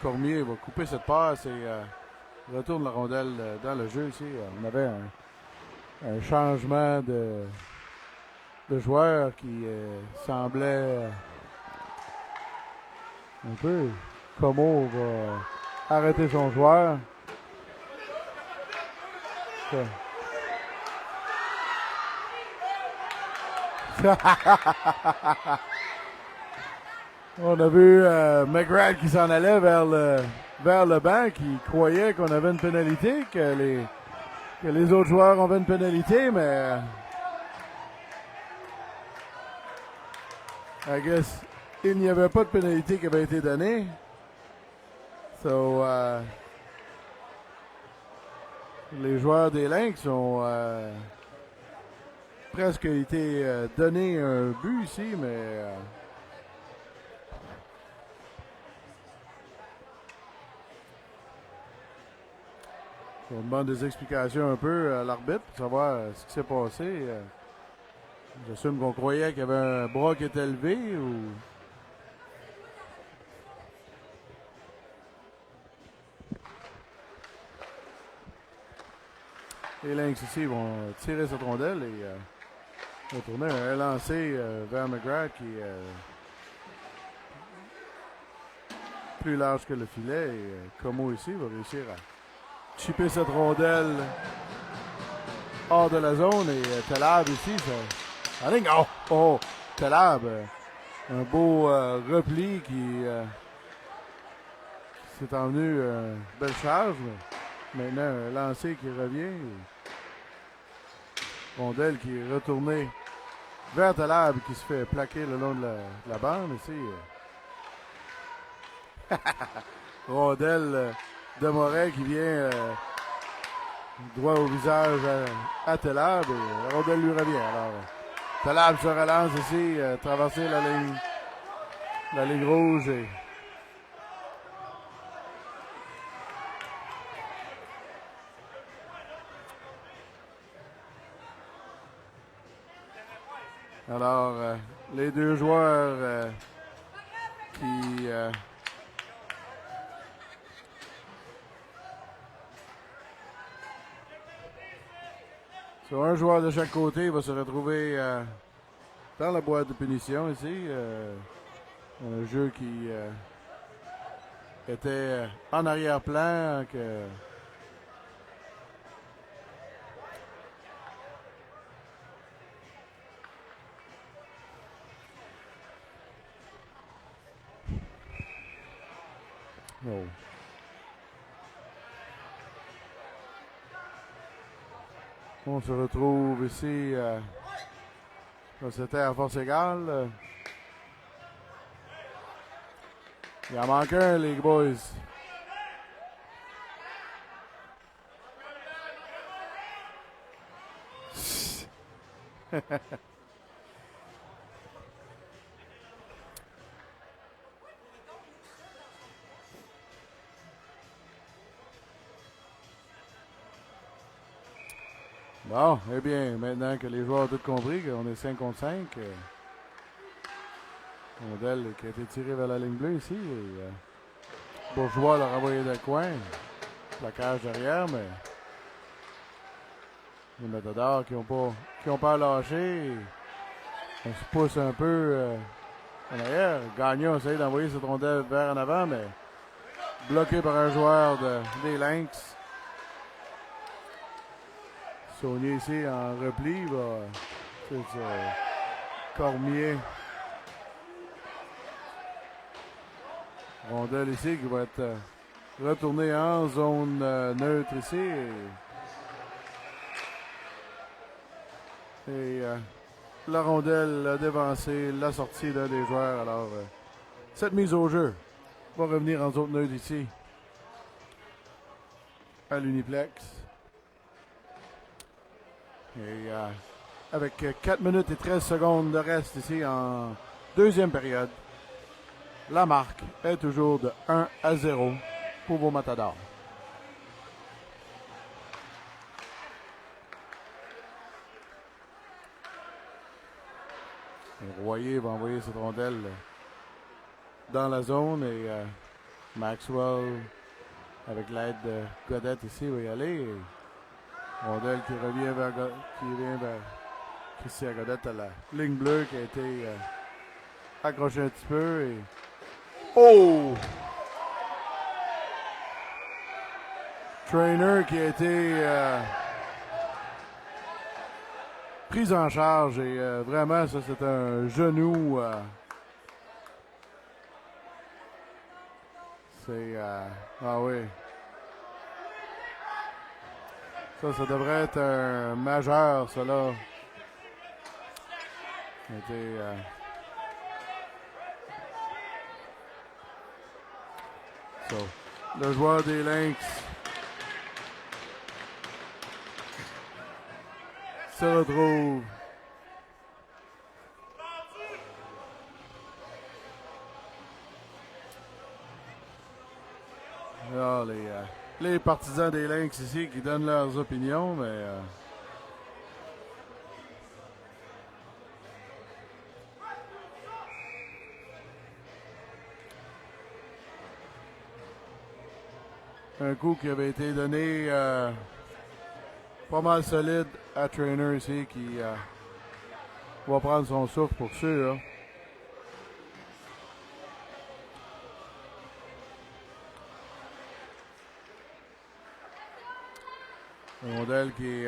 Cormier va couper cette passe et retourne la rondelle dans le jeu ici. On avait un changement de joueur qui semblait un peu Como va arrêter son joueur. Okay. On a vu McGrath qui s'en allait vers le banc, qui croyait qu'on avait une pénalité, que les autres joueurs avaient une pénalité, mais I guess il n'y avait pas de pénalité qui avait été donnée. So, les joueurs des Lynx ont presque été donné un but ici, mais on demande des explications un peu à l'arbitre pour savoir ce qui s'est passé. J'assume qu'on croyait qu'il y avait un bras qui était levé ou... Les Lynx ici vont tirer cette rondelle et retourner un lancer vers McGrath qui est plus large que le filet. Et Como ici va réussir à chipper cette rondelle hors de la zone. Et Talab ici, ça... Oh! Talab, un beau repli qui s'est envenu belle charge. Maintenant, un lancer qui revient. Rondelle qui est retournée vers Talab qui se fait plaquer le long de la bande ici. Rondelle de Moret qui vient droit au visage à Talab et la rondelle lui revient. Alors, Talab se relance ici, traverser la ligne rouge et alors, les deux joueurs qui sur un joueur de chaque côté va se retrouver dans la boîte de punition ici. Un jeu qui était en arrière-plan. Oh. On se retrouve ici. C'était à force égale. Il en manque un, les boys. Bon, eh bien, maintenant que les joueurs ont tout compris qu'on est 5 contre 5, Modèle qui a été tiré vers la ligne bleue ici. Et, Bourgeois l'a renvoyé dans le coin. Placage derrière, mais les Matadors qui ont pas lâché. On se pousse un peu en arrière. Gagnon essaye d'envoyer cette rondelle vers en avant, mais bloqué par un joueur des Lynx. Saunier ici en repli. Cormier. Rondelle ici qui va être retournée en zone neutre ici. Et la rondelle a dévancé la sortie d'un des joueurs. Alors, cette mise au jeu va revenir en zone neutre ici. À l'Uniplex. Et avec 4 minutes et 13 secondes de reste ici en deuxième période, la marque est toujours de 1-0 pour vos Matadors. Et Royer va envoyer cette rondelle dans la zone et Maxwell, avec l'aide de Godette ici, va y aller. Et rondelle qui revient vers Christian Godette à la ligne bleue qui a été accrochée un petit peu. Et oh! Trainer qui a été pris en charge et vraiment, ça c'est un genou. Ah oui. Ça devrait être un majeur, ça là. Le joueur des Lynx se retrouve alors, les partisans des Lynx ici qui donnent leurs opinions, mais un coup qui avait été donné pas mal solide à Trainer ici qui va prendre son souffle pour sûr. Un modèle qui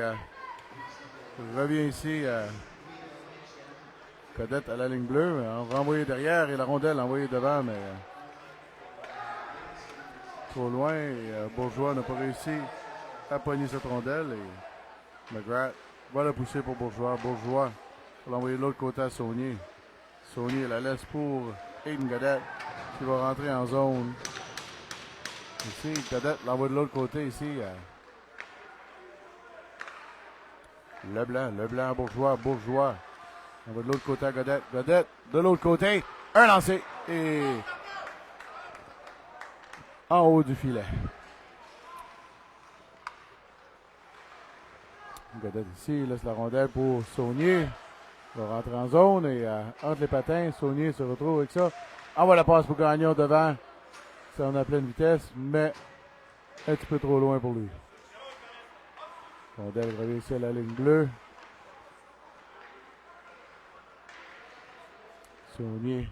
revient ici. Godette à la ligne bleue, mais on va envoyer derrière et la rondelle envoyée devant, mais trop loin. Et, Bourgeois n'a pas réussi à pogner cette rondelle. Et McGrath va la pousser pour Bourgeois. Bourgeois va l'envoyer de l'autre côté à Saunier. Saunier la laisse pour Aiden Godette qui va rentrer en zone. Ici, Godette l'envoie de l'autre côté ici. Leblanc, Bourgeois. On va de l'autre côté à Godette. Godette, de l'autre côté. Un lancé. Et en haut du filet. Godette ici, il laisse la rondelle pour Saunier. Il va rentrer en zone et entre les patins, Saunier se retrouve avec ça. Envoie la passe pour Gagnon devant. C'est en à pleine vitesse, mais un petit peu trop loin pour lui. Rondelle revient ici à la ligne bleue. Saunier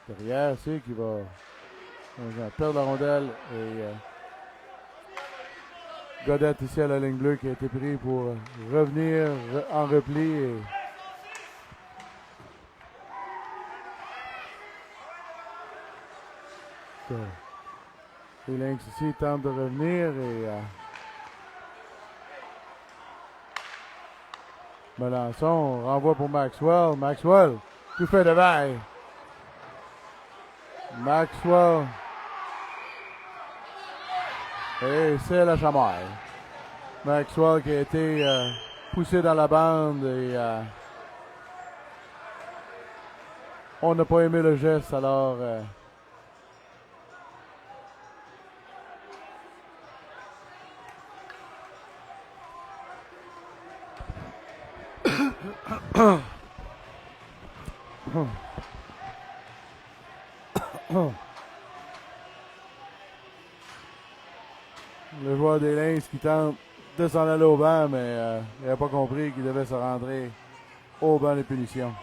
derrière, c'est qui va perdre la rondelle. Et Godette ici à la ligne bleue qui a été pris pour revenir en repli. Et les Lynx ici tentent de revenir et Melançon renvoie pour Maxwell. Maxwell tout fait devant. Maxwell. Et c'est la chamaille. Maxwell qui a été poussé dans la bande et on n'a pas aimé le geste, alors le joueur des Lynx qui tente de s'en aller au banc, mais il n'avait pas compris qu'il devait se rentrer au banc des punitions.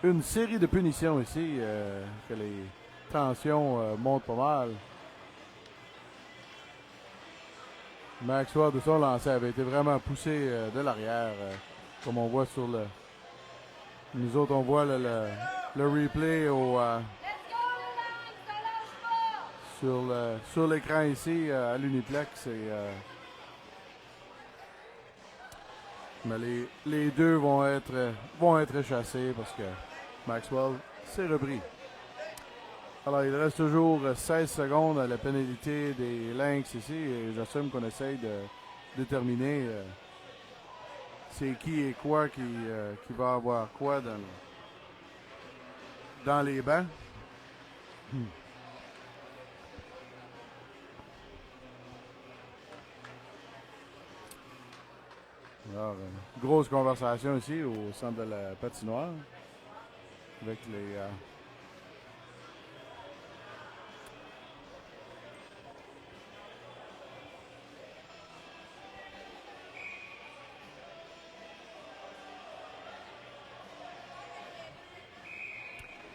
Une série de punitions ici, que les tensions montent pas mal. Maxwell de son lancer avait été vraiment poussé de l'arrière, comme on voit sur le... Nous autres, on voit le replay sur l'écran ici à l'Uniplex. Mais les deux vont être chassés parce que Maxwell s'est repris. Alors, il reste toujours 16 secondes à la pénalité des Lynx ici. Et j'assume qu'on essaye de déterminer c'est qui et quoi qui va avoir quoi dans les bancs. Alors, grosse conversation ici au centre de la patinoire avec les...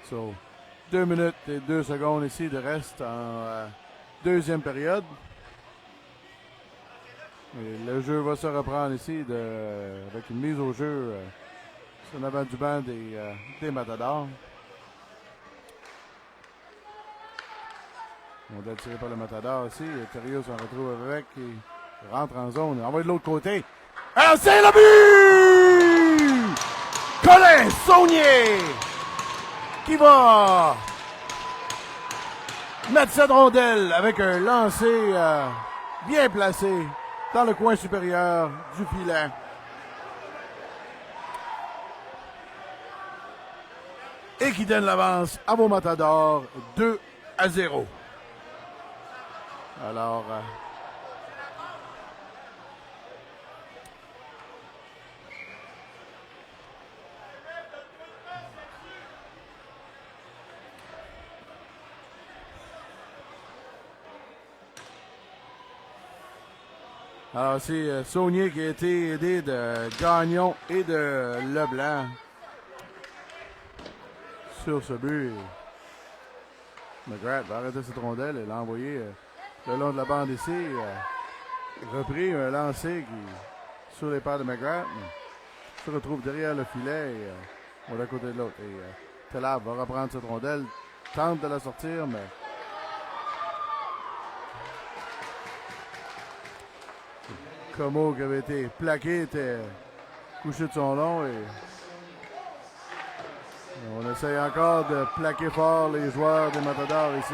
So, 2 minutes et 2 secondes ici de reste en deuxième période. Et le jeu va se reprendre ici avec une mise au jeu en avant du banc des Matadors. On doit tirer par le Matador ici. Thériault s'en retrouve avec. Il rentre en zone. Il envoie de l'autre côté. Alors c'est le but! Colin Saunier qui va mettre cette rondelle avec un lancer bien placé dans le coin supérieur du filet. Et qui donne l'avance à vos Matadors 2-0. Alors, c'est Saunier qui a été aidé de Gagnon et de Leblanc sur ce but. McGrath va arrêter cette rondelle et l'envoyer le long de la bande ici. Repris un lancer qui, sur les pas de McGrath, se retrouve derrière le filet, d'un côté de l'autre. Et Telab va reprendre cette rondelle, tente de la sortir, mais Como qui avait été plaqué était couché de son long et on essaye encore de plaquer fort les joueurs des Matadors ici.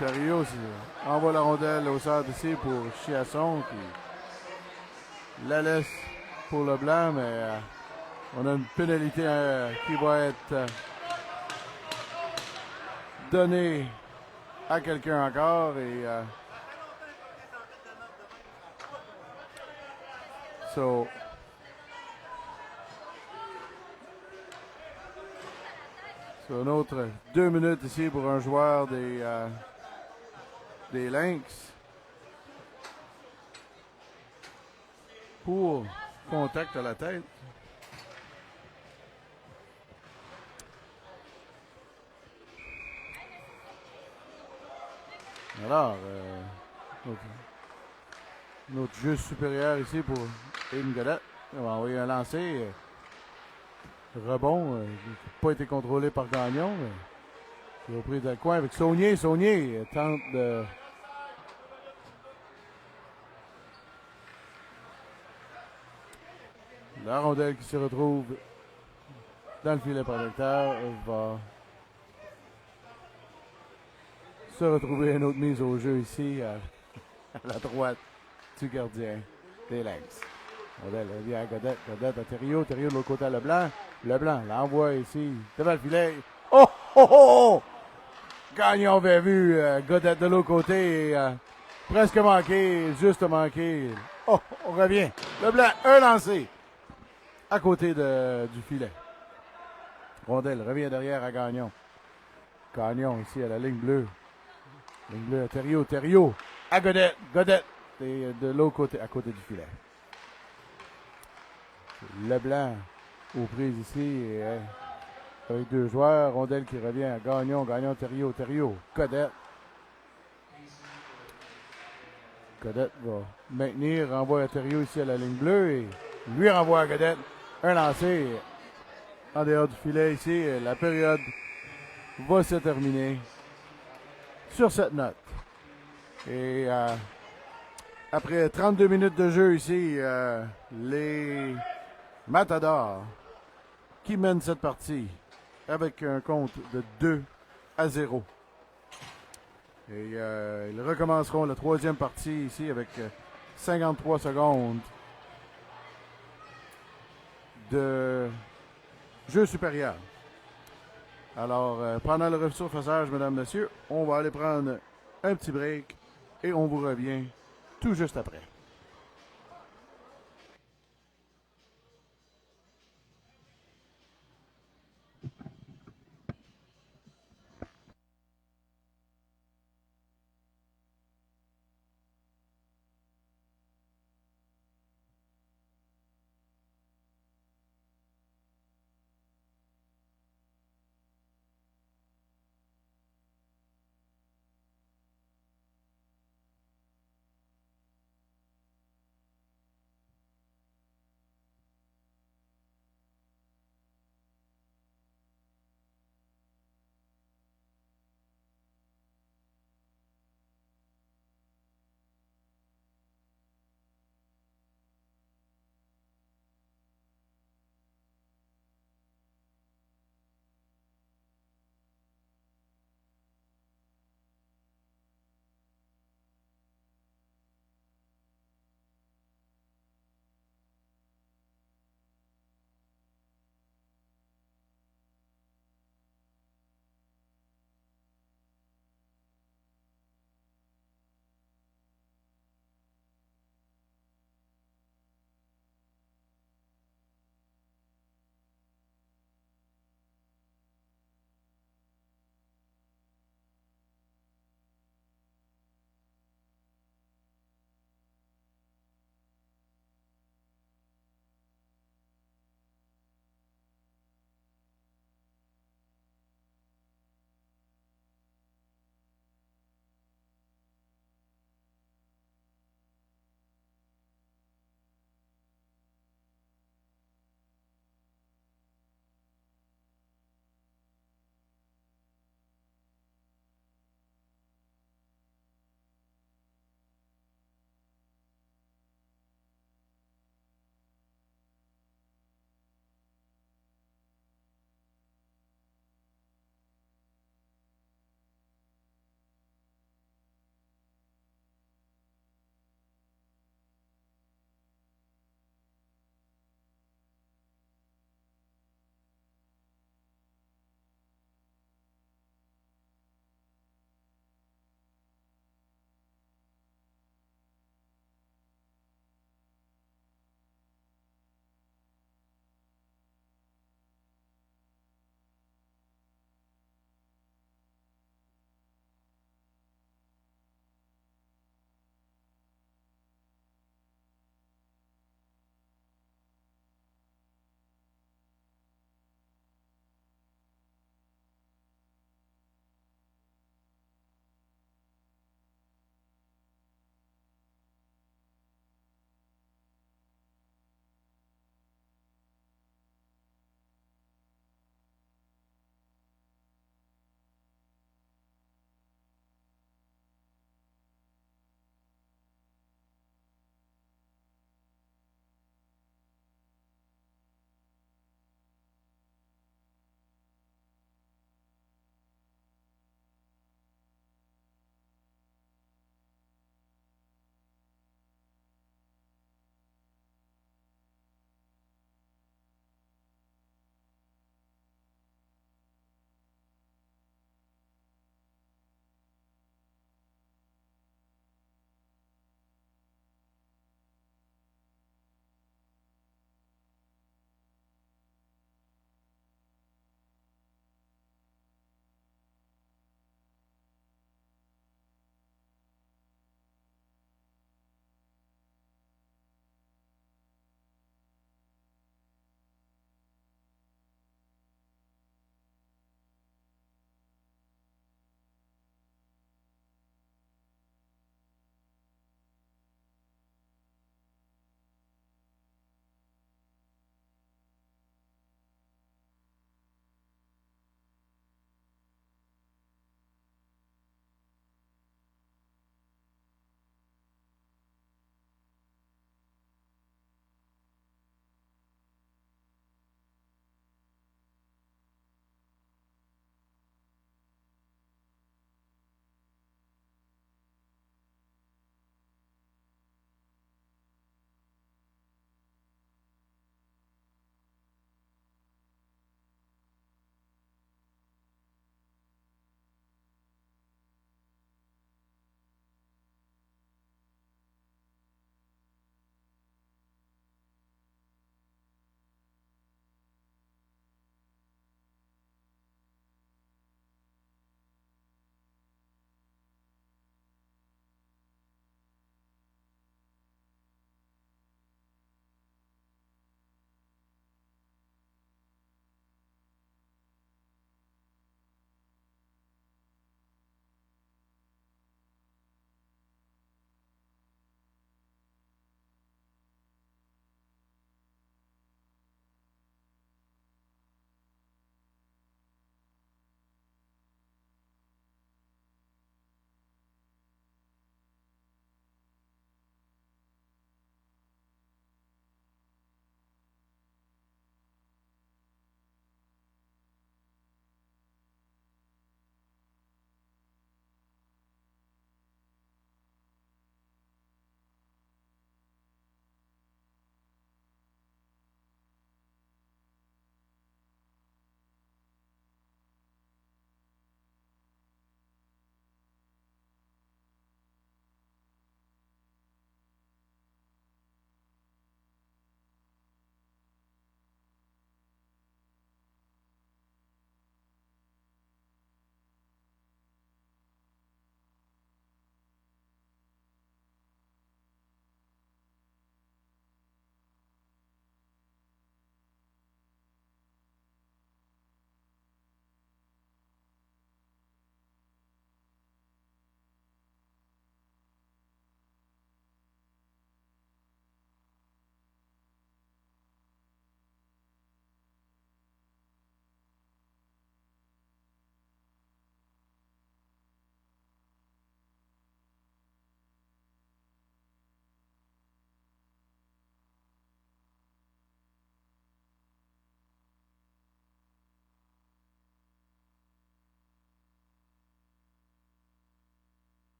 Thériault envoie la rondelle au centre ici pour Chiasson qui la laisse pour Leblanc, mais on a une pénalité qui va être donnée à quelqu'un encore et c'est un autre 2 minutes ici pour un joueur des Lynx. Pour contact à la tête. Alors, notre jeu supérieur ici pour Aiden Godet. On va envoyer un lancer. Rebond, qui n'a pas été contrôlé par Gagnon. Mais C'est au prix de le coin avec Saunier. Saunier tente de... La rondelle qui se retrouve dans le filet protecteur va se retrouver une autre mise au jeu ici à la droite du gardien des Lynx. Rondelle revient à Godette. Godette à Thériault. Thériault de l'autre côté à Leblanc. Leblanc l'envoie ici devant le filet. Oh, oh, oh! Gagnon avait vu Godette de l'autre côté. Presque manqué, juste manqué. Oh, on revient. Leblanc, un lancé à côté du filet. Rondelle revient derrière à Gagnon. Gagnon ici à la ligne bleue. Ligne bleue à Thériault. Thériault à Godette. Godette et de l'autre côté, à côté du filet. Leblanc aux prises ici. Et, avec deux joueurs. Rondelle qui revient à Gagnon. Gagnon, Thériault. Thériault. Godette. Godette va maintenir. Renvoie à Thériault ici à la ligne bleue. Et lui renvoie à Godette. Un lancé en dehors du filet ici. La période va se terminer sur cette note. Et après 32 minutes de jeu ici, les Matadors qui mènent cette partie avec un compte de 2-0. Et ils recommenceront la troisième partie ici avec 53 secondes de jeu supérieur. Alors, pendant le resurfaçage, mesdames, messieurs, on va aller prendre un petit break et on vous revient tout juste après.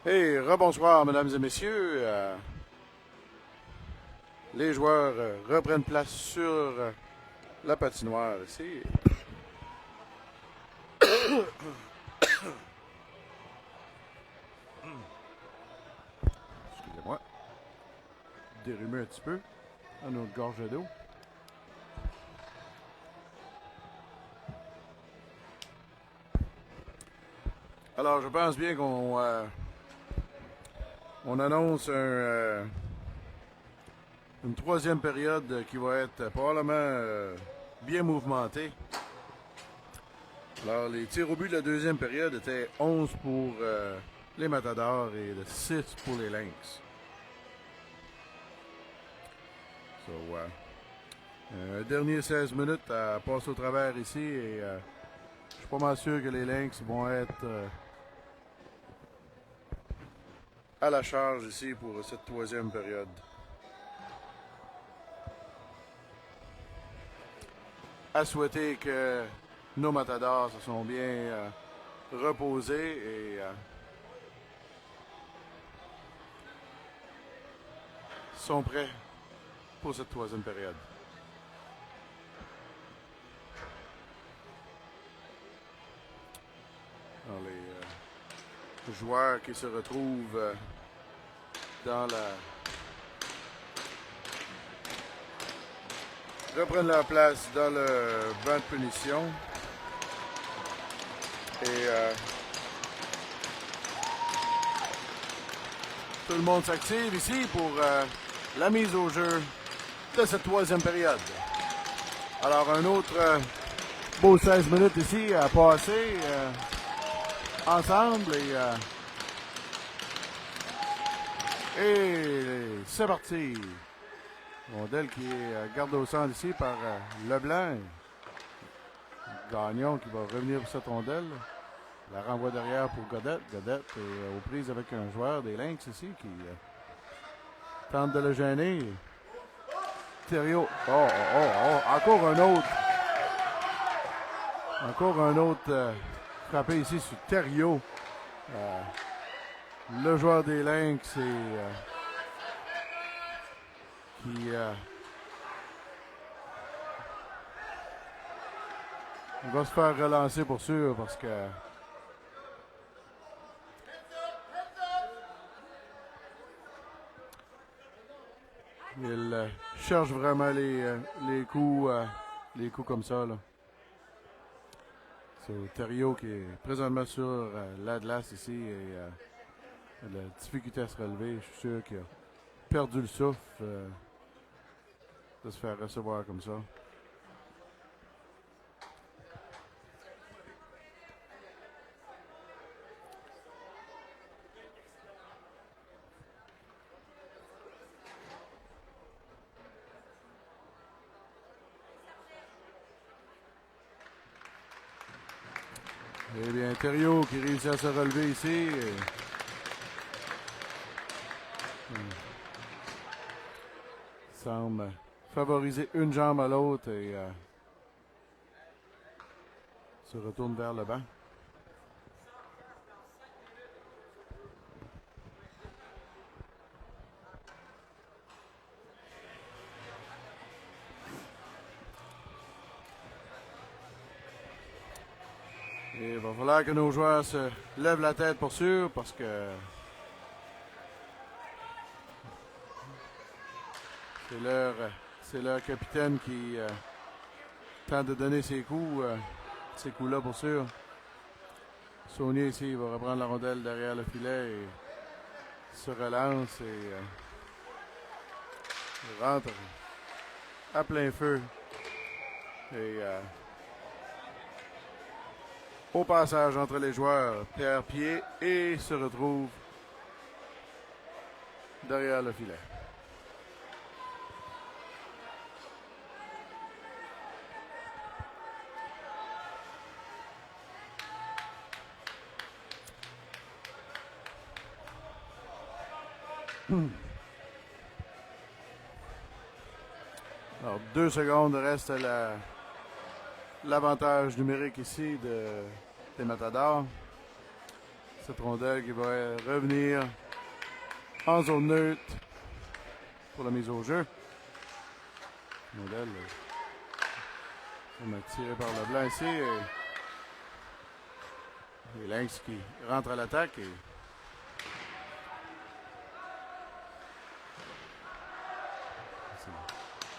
Et rebonsoir, mesdames et messieurs. Les joueurs reprennent place sur la patinoire ici. Excusez-moi. Dérumer un petit peu à notre gorge d'eau. Alors, je pense bien qu'on annonce une troisième période qui va être probablement bien mouvementée. Alors, les tirs au but de la deuxième période étaient 11 pour les Matadors et de 6 pour les Lynx. So, un dernier 16 minutes à passer au travers ici et je suis pas mal sûr que les Lynx vont être à la charge ici pour cette troisième période. À souhaiter que nos Matadors se sont bien reposés et sont prêts pour cette troisième période. Alors, les joueurs qui se retrouvent dans la... reprennent leur place dans le banc de punition. Et tout le monde s'active ici pour la mise au jeu de cette troisième période. Alors, un autre beau 16 minutes ici à passer ensemble et c'est parti. Rondelle qui est gardée au centre ici par Leblanc. Gagnon qui va revenir pour cette rondelle. La renvoie derrière pour Godette. Godette est aux prises avec un joueur des Lynx ici qui tente de le gêner. Thériault. Encore un autre. Encore un autre frappé ici sur Thériault. Le joueur des Lynx qui va se faire relancer pour sûr parce que il cherche vraiment les coups comme ça. Là. C'est Thériault qui est présentement sur la glace ici et la difficulté à se relever. Je suis sûr qu'il a perdu le souffle de se faire recevoir comme ça. Eh bien, Thériault qui réussit à se relever ici. Semble favoriser une jambe à l'autre et se retourne vers le banc. Et il va falloir que nos joueurs se lèvent la tête pour sûr parce que c'est leur capitaine qui tente de donner ces coups-là pour sûr. Saunier ici, il va reprendre la rondelle derrière le filet et se relance et rentre à plein feu. Et au passage entre les joueurs, Pierre pied et se retrouve derrière le filet. Alors, 2 secondes reste l'avantage numérique ici des Matadors. Cette rondelle qui va revenir en zone neutre pour la mise au jeu. Rondelle on a tiré par le blanc ici. Et Lynx qui rentre à l'attaque. Et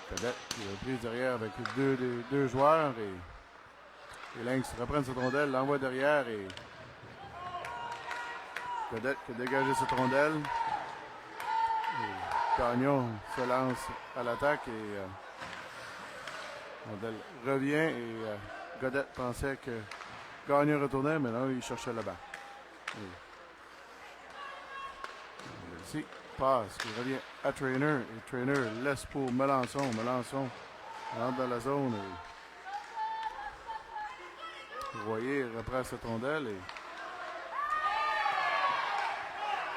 Cadet qui est pris derrière avec deux joueurs. Et Lynx reprend cette rondelle, l'envoie derrière. Et Cadet qui a dégagé cette rondelle. Et Gagnon se lance à l'attaque. Et rondelle revient. Et Godet pensait que Gagnon retournait, mais non, il cherchait le banc. Ici, passe, qui revient à Trainer. Et Trainer laisse pour Melançon. Melançon rentre dans la zone. Et vous voyez, il reprend cette rondelle. Et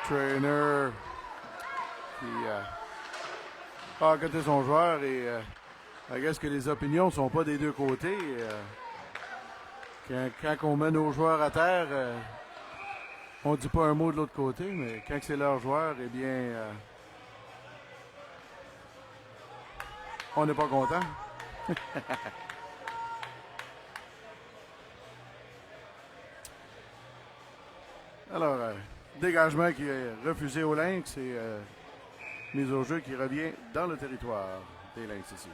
Trainer qui a à côté son joueur. Et je pense que les opinions ne sont pas des deux côtés. Quand on met nos joueurs à terre, on ne dit pas un mot de l'autre côté, mais quand c'est leur joueur, eh bien, on n'est pas content. Alors, dégagement qui est refusé au Lynx et mise au jeu qui revient dans le territoire des Lynx ici.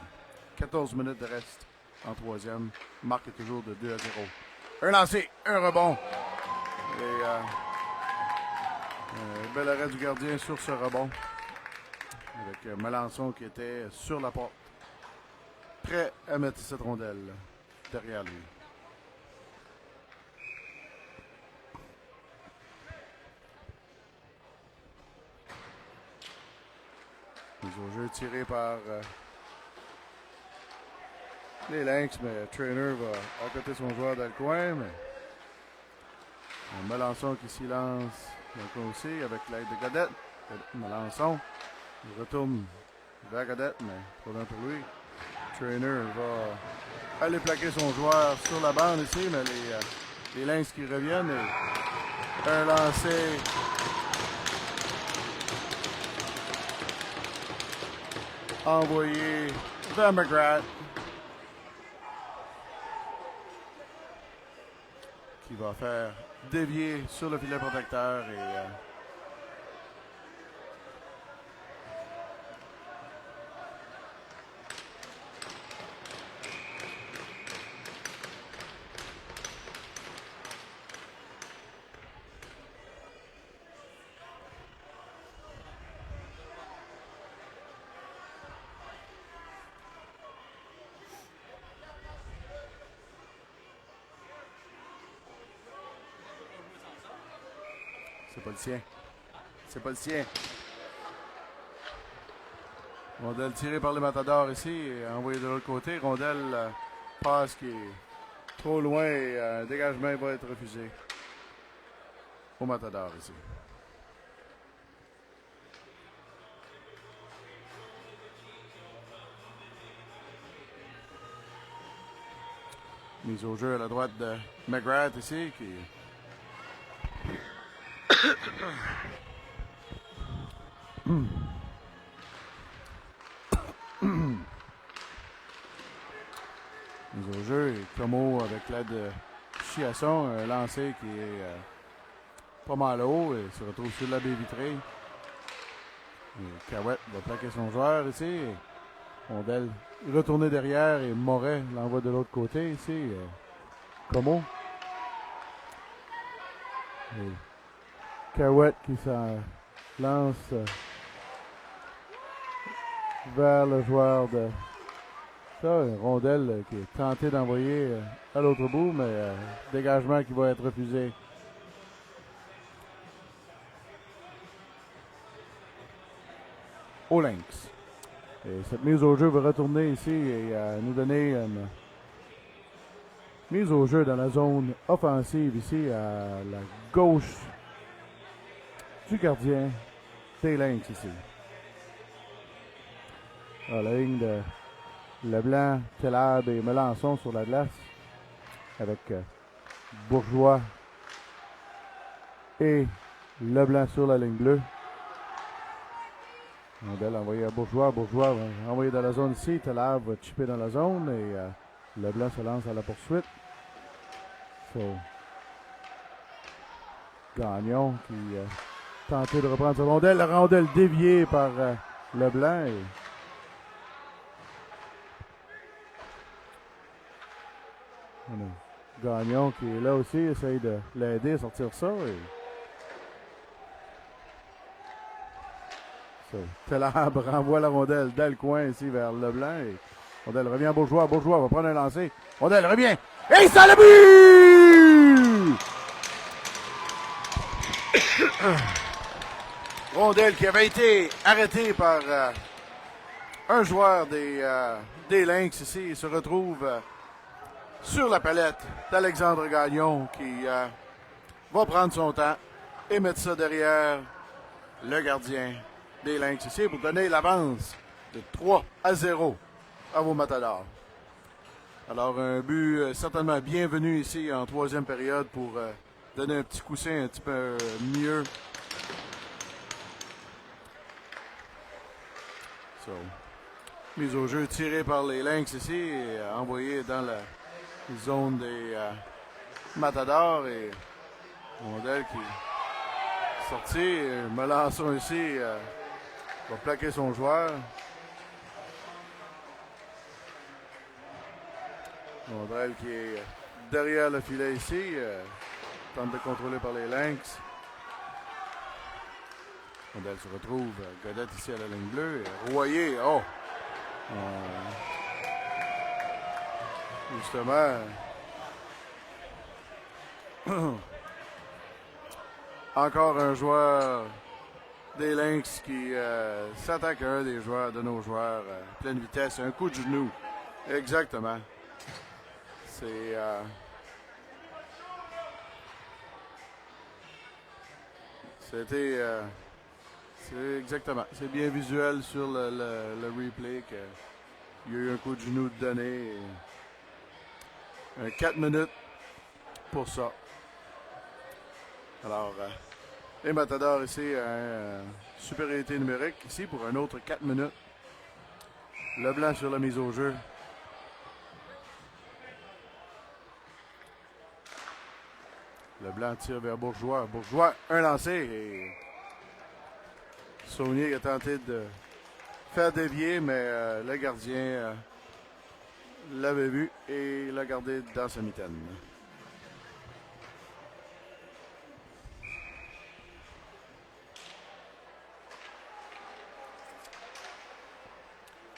14 minutes de reste en troisième. Marque est toujours de 2-0. Un lancé, un rebond. Et bel arrêt du gardien sur ce rebond. Avec Melançon qui était sur la porte. Prêt à mettre cette rondelle derrière lui. Mise au jeu tiré par les Lynx, mais Trainer va à côté de son joueur dans le coin. Mais Melançon qui s'y lance dans le coin aussi avec l'aide de Godet. Melançon, il retourne vers Godet, mais problème pour lui. Trainer va aller plaquer son joueur sur la bande ici, mais les Lynx qui reviennent. Et un lancé. Envoyé vers McGrath. Qui va faire dévier sur le filet protecteur et c'est pas le sien. C'est pas le sien. Rondelle tirée par le Matador ici et envoyée de l'autre côté. Rondelle passe qui est trop loin et un dégagement va être refusé au Matador ici. Mise au jeu à la droite de McGrath ici qui mise au jeu et Como avec l'aide de Chiasson, un lancé qui est pas mal haut et se retrouve sur la baie vitrée. Cahouette va plaquer son joueur ici. Et Rondelle retourner derrière et Moret l'envoie de l'autre côté ici. Como. Et Cahouette qui s'en lance vers le joueur de ça. Une rondelle qui est tentée d'envoyer à l'autre bout, mais dégagement qui va être refusé. Au Lynx. Et cette mise au jeu va retourner ici et nous donner une mise au jeu dans la zone offensive ici à la gauche du gardien des Lynx ici. À la ligne de Leblanc, Telab et Melançon sur la glace avec Bourgeois et Leblanc sur la ligne bleue. Rondelle envoyée à Bourgeois. Bourgeois va envoyer dans la zone ici. Taylor va chipper dans la zone et Leblanc se lance à la poursuite. Gagnon qui tentait de reprendre sa rondelle. La rondelle déviée par Leblanc. Gagnon qui est là aussi, essaye de l'aider à sortir ça. Telabre renvoie la rondelle dans le coin ici vers Leblanc. Et rondelle revient à Bourgeois. Bourgeois va prendre un lancer. Rondelle revient. Et ça le but! Rondelle qui avait été arrêtée par un joueur des Lynx ici. Il se retrouve sur la palette d'Alexandre Gagnon qui va prendre son temps et mettre ça derrière le gardien des Lynx ici pour donner l'avance de 3-0 à vos Matadors. Alors un but certainement bienvenu ici en troisième période pour donner un petit coussin un petit peu mieux. Mise au jeu tirée par les Lynx ici et envoyée dans la zone des Matadors et rondelle qui est sortie. Melançon ici va plaquer son joueur. Rondelle qui est derrière le filet ici. Tente de contrôler par les Lynx. Rondelle se retrouve. Godette ici à la ligne bleue. Et Royer. Oh! Justement. Encore un joueur des Lynx qui s'attaque à un des joueurs de nos joueurs à pleine vitesse. Un coup de genou. Exactement. C'est c'était c'est exactement. C'est bien visuel sur le replay qu'il y a eu un coup de genou de donné. 4 minutes pour ça. Alors, les Matadors ici, supériorité numérique ici pour un autre 4 minutes. Leblanc sur la mise au jeu. Leblanc tire vers Bourgeois. Bourgeois, un lancé et Saunier a tenté de faire dévier, mais le gardien l'avait vu et l'a gardé dans sa mitaine.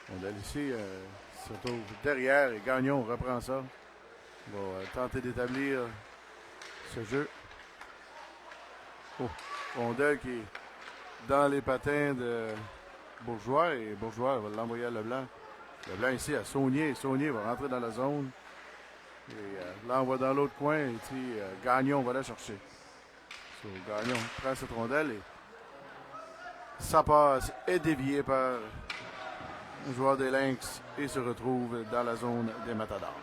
Rondelle ici se retrouve derrière et Gagnon reprend ça. Il va tenter d'établir ce jeu. Oh, rondelle qui est dans les patins de Bourgeois et Bourgeois va l'envoyer à Leblanc. Leblanc ici à Saunier. Saunier va rentrer dans la zone. Et l'envoie dans l'autre coin. Et ici, Gagnon va la chercher. Gagnon prend cette rondelle et ça passe est dévié par le joueur des Lynx et se retrouve dans la zone des Matadors.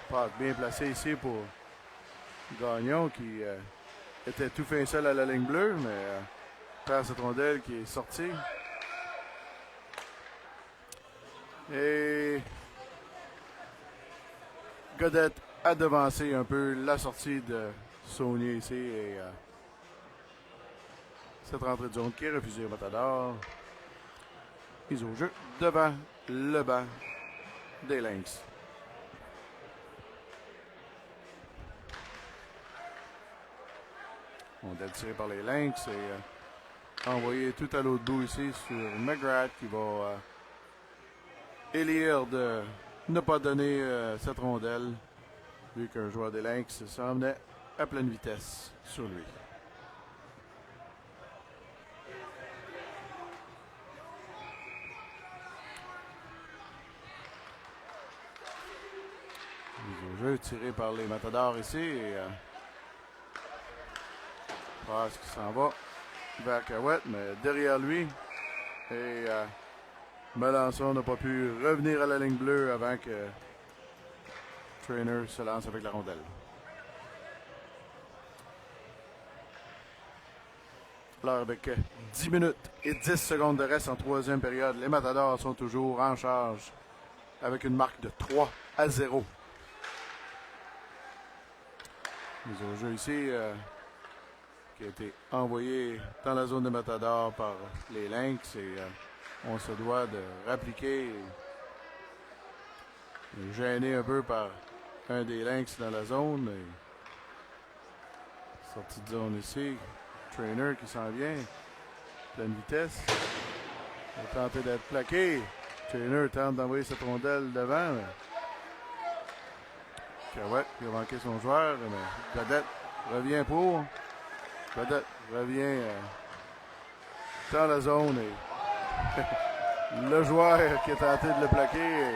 Passe bien placé ici pour Gagnon qui était tout fin seul à la ligne bleue, mais perd cette rondelle qui est sortie. Et Godette a devancé un peu la sortie de Saunier ici. Et cette rentrée de zone qui est refusée au Matador. Mise au jeu devant le banc des Lynx. On est tiré par les Lynx et envoyé tout à l'autre bout ici sur McGrath qui va élire de ne pas donner cette rondelle vu qu'un joueur des Lynx s'en venait à pleine vitesse sur lui. Mise au jeu tiré par les Matadors ici et Passe qui s'en va vers Cahouette, mais derrière lui. Et Melançon n'a pas pu revenir à la ligne bleue avant que Trainer se lance avec la rondelle. Alors, avec 10 minutes et 10 secondes de reste en troisième période, les Matadors sont toujours en charge avec une marque de 3-0. Mise au jeu ici, qui a été envoyé dans la zone des Matadors par les Lynx et on se doit de réappliquer et gêné un peu par un des Lynx dans la zone. Et sortie de zone ici, Trainer qui s'en vient, pleine vitesse. Il a tenté d'être plaqué. Trainer tente d'envoyer cette rondelle devant. Cahouette qui a manqué son joueur, mais Godette revient pour. Godette revient dans la zone et le joueur qui a tenté de le plaquer.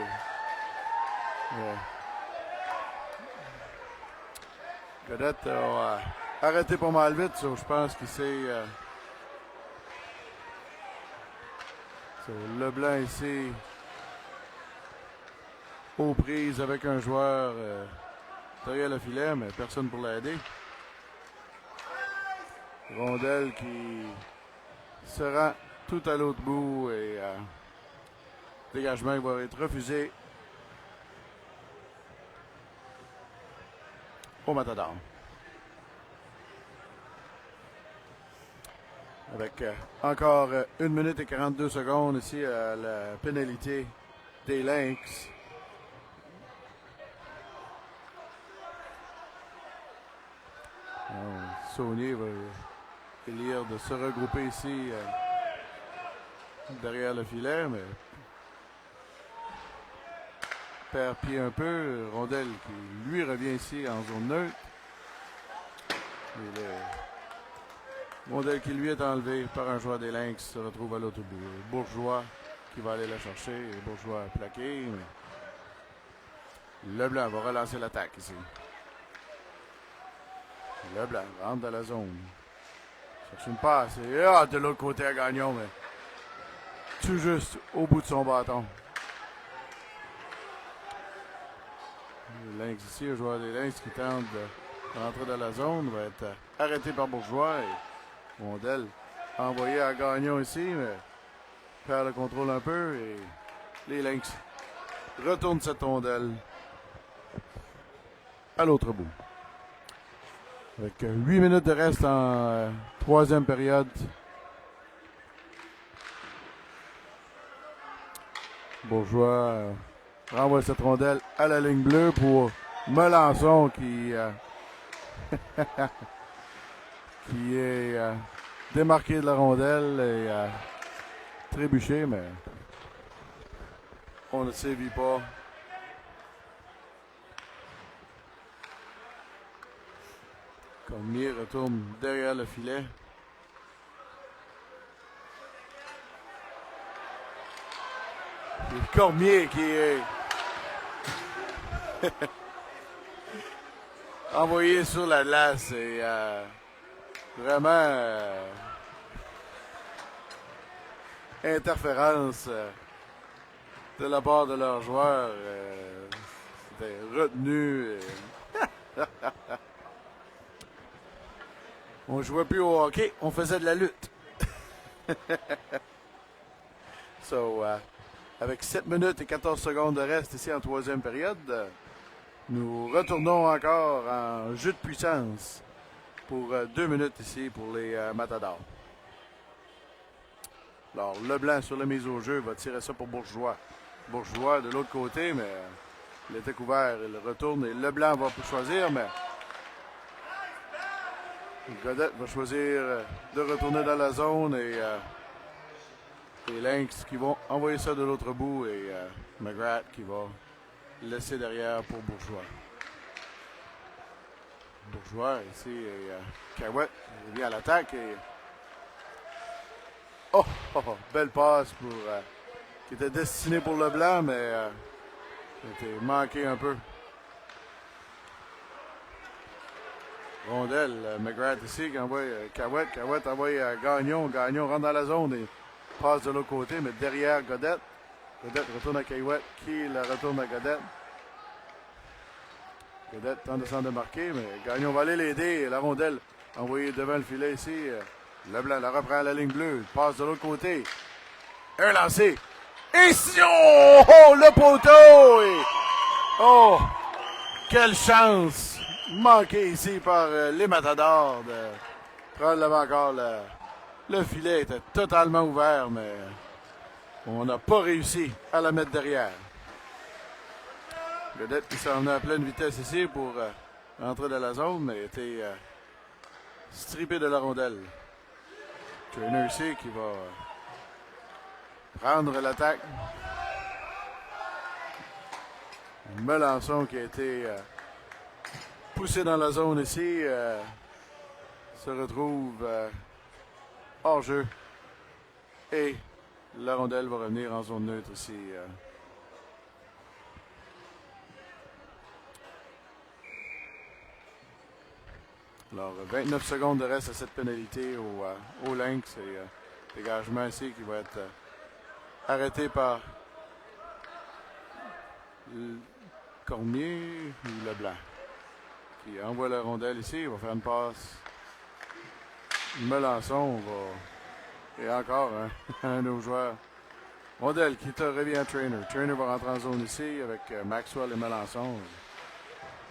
Godette a arrêté pas mal vite, so je pense qu'il s'est. Leblanc ici aux prises avec un joueur derrière le filet, mais personne pour l'aider. Rondelle qui se rend tout à l'autre bout et dégagement va être refusé au Matador. Avec encore 1 minute et 42 secondes ici à la pénalité des Lynx. Saunier va élire de se regrouper ici derrière le filet, mais perd pied un peu. Rondelle qui lui revient ici en zone neutre. Rondelle qui lui est enlevé par un joueur des Lynx se retrouve à l'autre bout. Bourgeois qui va aller la chercher. Bourgeois plaqué. Mais Leblanc va relancer l'attaque ici. Leblanc rentre dans la zone. Cherche une passe. Et de l'autre côté à Gagnon, mais tout juste au bout de son bâton. Lynx ici, le joueur des Lynx qui tente de rentrer dans la zone, va être arrêté par Bourgeois. Et Rondelle envoyé à Gagnon ici, mais perd le contrôle un peu et les Lynx retournent cette rondelle à l'autre bout. Avec 8 minutes de reste en troisième période. Bourgeois renvoie cette rondelle à la ligne bleue pour Melançon qui qui est démarqué de la rondelle et trébuché, mais on ne sévit pas. Cormier retourne derrière le filet. C'est Cormier qui est envoyé sur la glace et vraiment interférence de la part de leurs joueurs. C'était retenu. On jouait plus au hockey, on faisait de la lutte. Avec 7 minutes et 14 secondes de reste ici en troisième période, nous retournons encore en jeu de puissance pour 2 minutes ici pour les Matadors. Alors, Leblanc sur la mise au jeu va tirer ça pour Bourgeois. Bourgeois de l'autre côté, mais il était couvert, il retourne et Leblanc va choisir, mais Godette va choisir de retourner dans la zone et les Lynx qui vont envoyer ça de l'autre bout et McGrath qui va laisser derrière pour Bourgeois. Bourgeois ici et Cahouette vient à l'attaque et belle passe pour qui était destinée pour Leblanc, mais qui était manqué un peu. Rondelle, McGrath ici qui envoie Cahouette. Cahouette envoie Gagnon. Gagnon rentre dans la zone et passe de l'autre côté, mais derrière Godette. Godette retourne à Cahouette qui la retourne à Godette. Godette tente de s'en démarquer, mais Gagnon va aller l'aider. La rondelle envoyée devant le filet ici Leblanc la reprend à la ligne bleue. Passe de l'autre côté. Un lancé. Et si... Oh, le poteau! Et... Oh! Quelle chance manquée ici par les Matadors de prendre l'avant encore. Le filet était totalement ouvert, mais on n'a pas réussi à la mettre derrière. Vedette qui s'en venait à pleine vitesse ici pour rentrer dans la zone, mais était strippé de la rondelle. Trainer ici qui va prendre l'attaque. Melançon qui a été poussé dans la zone ici se retrouve hors jeu. Et la rondelle va revenir en zone neutre ici. Alors, 29 secondes de reste à cette pénalité au Lynx. Et dégagement ici qui va être arrêté par Cormier ou Leblanc. Qui envoie la rondelle ici. Il va faire une passe. Melançon va... Et encore un de nos joueurs. Rondelle qui te revient à Trainer. Trainer va rentrer en zone ici avec Maxwell et Melançon.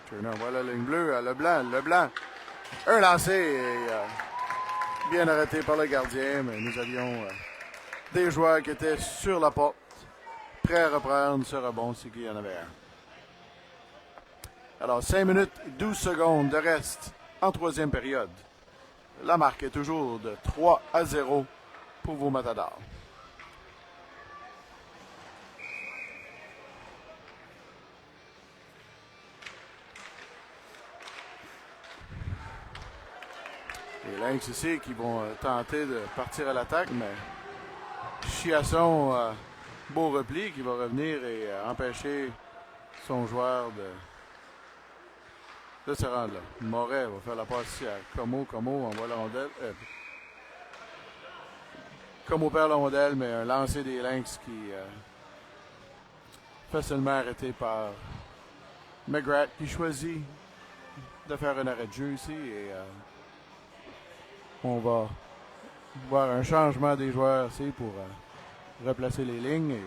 Trainer envoie la ligne bleue à Leblanc. Leblanc. Un lancé et bien arrêté par le gardien, mais nous avions des joueurs qui étaient sur la porte, prêts à reprendre ce rebond s'il y en avait un. Alors, 5 minutes 12 secondes de reste en troisième période. La marque est toujours de 3-0 pour vos Matadors. Les Lynx ici qui vont tenter de partir à l'attaque, mais Chiasson, beau repli qui va revenir et empêcher son joueur de se rendre là. Moret va faire la passe ici à Como. Como envoie la rondelle. Como perd la rondelle, mais un lancer des Lynx qui facilement arrêté par McGrath qui choisit de faire un arrêt de jeu ici et on va voir un changement des joueurs ici pour replacer les lignes et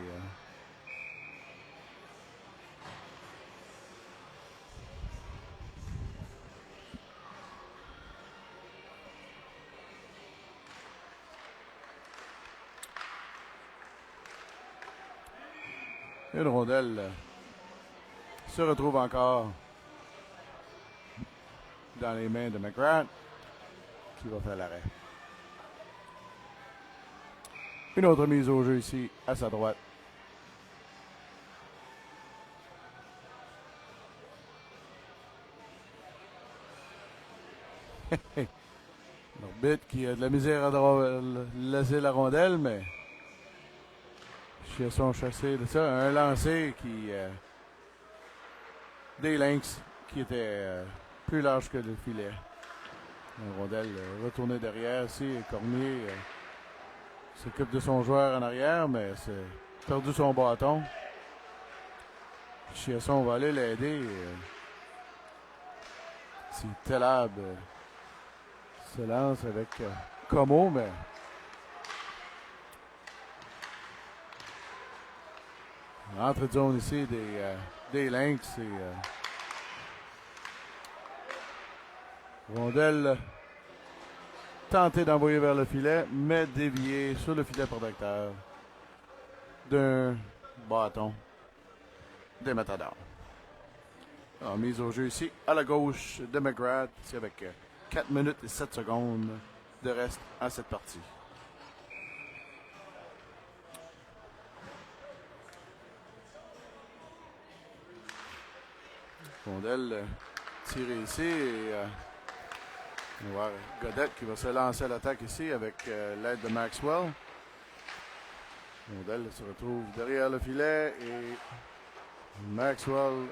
une rondelle se retrouve encore dans les mains de McGrath qui va faire l'arrêt. Une autre mise au jeu ici à sa droite. L'orbite qui a de la misère à laisser la rondelle, mais Chiasson chassé de ça. Un lancer qui des Lynx qui était plus large que le filet. Une rondelle retournée derrière ici. Et Cormier s'occupe de son joueur en arrière, mais c'est perdu son bâton. Chiasson va aller l'aider. Si Telab se lance avec Como, mais entrée de zone ici des Lynx et rondelle tentée d'envoyer vers le filet, mais déviée sur le filet protecteur d'un bâton des Matadors. Alors, mise au jeu ici à la gauche de McGrath, ici avec 4 minutes et 7 secondes de reste à cette partie. Rondelle tirée ici et on va voir Godette qui va se lancer à l'attaque ici avec l'aide de Maxwell. Rondelle se retrouve derrière le filet et Maxwell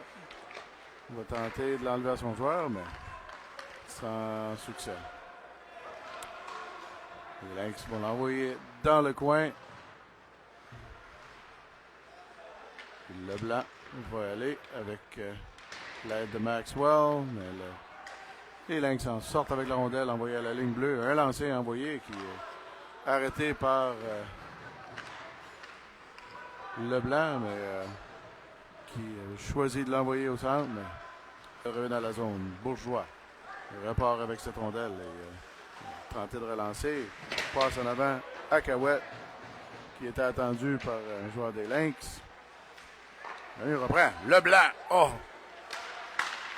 va tenter de l'enlever à son joueur, mais sans succès. Les Lynx vont l'envoyer dans le coin. Leblanc va aller avec l'aide de Maxwell, mais Les Lynx en sortent avec la rondelle envoyée à la ligne bleue. Un lancer envoyé qui est arrêté par Leblanc, mais qui choisit de l'envoyer au centre, mais il revient dans la zone. Bourgeois repart avec cette rondelle et tenter de relancer. Passe en avant à Cahouette, qui était attendu par un joueur des Lynx. Et il reprend. Leblanc. Oh!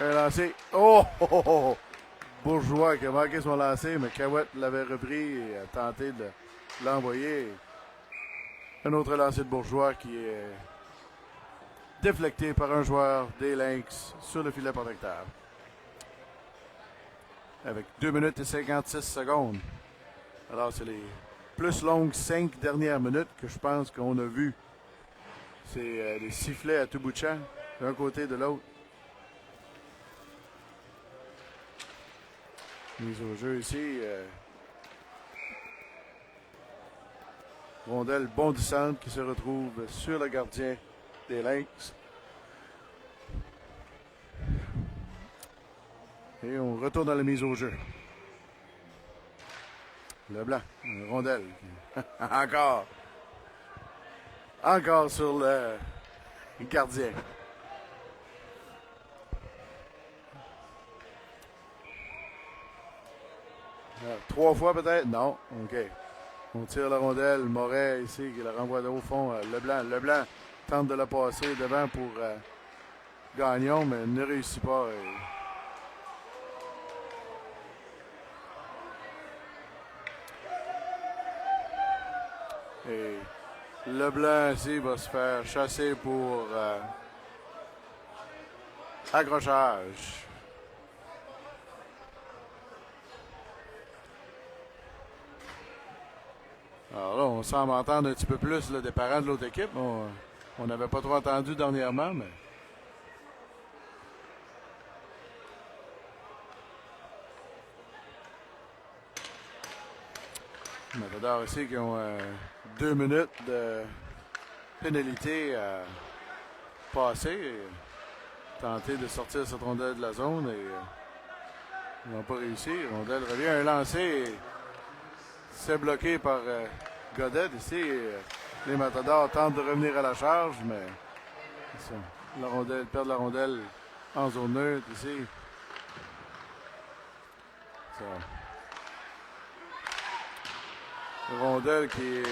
Un lancé. Oh! Oh, oh, oh. Bourgeois qui a manqué son lancer, mais Cahouette l'avait repris et a tenté de l'envoyer. Un autre lancer de Bourgeois qui est déflecté par un joueur des Lynx sur le filet protecteur. Avec 2 minutes et 56 secondes. Alors, c'est les plus longues 5 dernières minutes que je pense qu'on a vu. C'est des sifflets à tout bout de champ, d'un côté et de l'autre. Mise au jeu ici. Rondelle bondissante qui se retrouve sur le gardien des Lynx. Et on retourne dans la mise au jeu. Leblanc, une rondelle. Encore. Encore sur le gardien. Trois fois peut-être? Non. OK. On tire la rondelle. Moret ici qui la renvoie au fond. Leblanc. Leblanc tente de la passer devant pour Gagnon, mais ne réussit pas. Et Leblanc ici va se faire chasser pour accrochage. Alors là, on semble entendre un petit peu plus là, des parents de l'autre équipe. On n'avait pas trop entendu dernièrement, mais... Matador ici qui ont 2 minutes de pénalité à passer et tenter de sortir cette rondelle de la zone et ils n'ont pas réussi. Rondelle revient, un lancer. C'est bloqué par Godet ici. Les Matadors tentent de revenir à la charge, mais la rondelle, perdent la rondelle en zone neutre ici. Ça. Rondelle qui est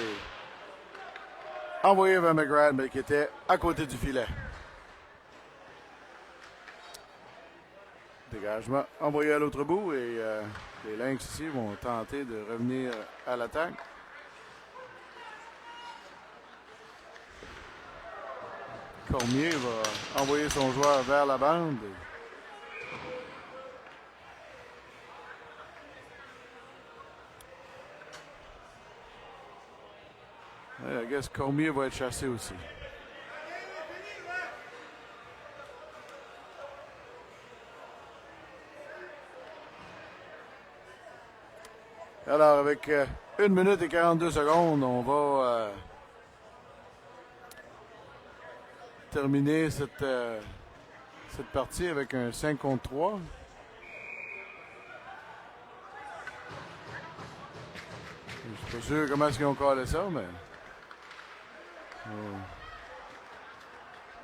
envoyée vers McGrath, mais qui était à côté du filet. Dégagement envoyé à l'autre bout et les Lynx ici vont tenter de revenir à l'attaque. Cormier va envoyer son joueur vers la bande. I guess Cormier va être chassé aussi. Alors, avec 1 minute et 42 secondes, on va terminer cette partie avec un 5 contre 3. Je suis pas sûr comment est-ce qu'ils ont collé ça, mais...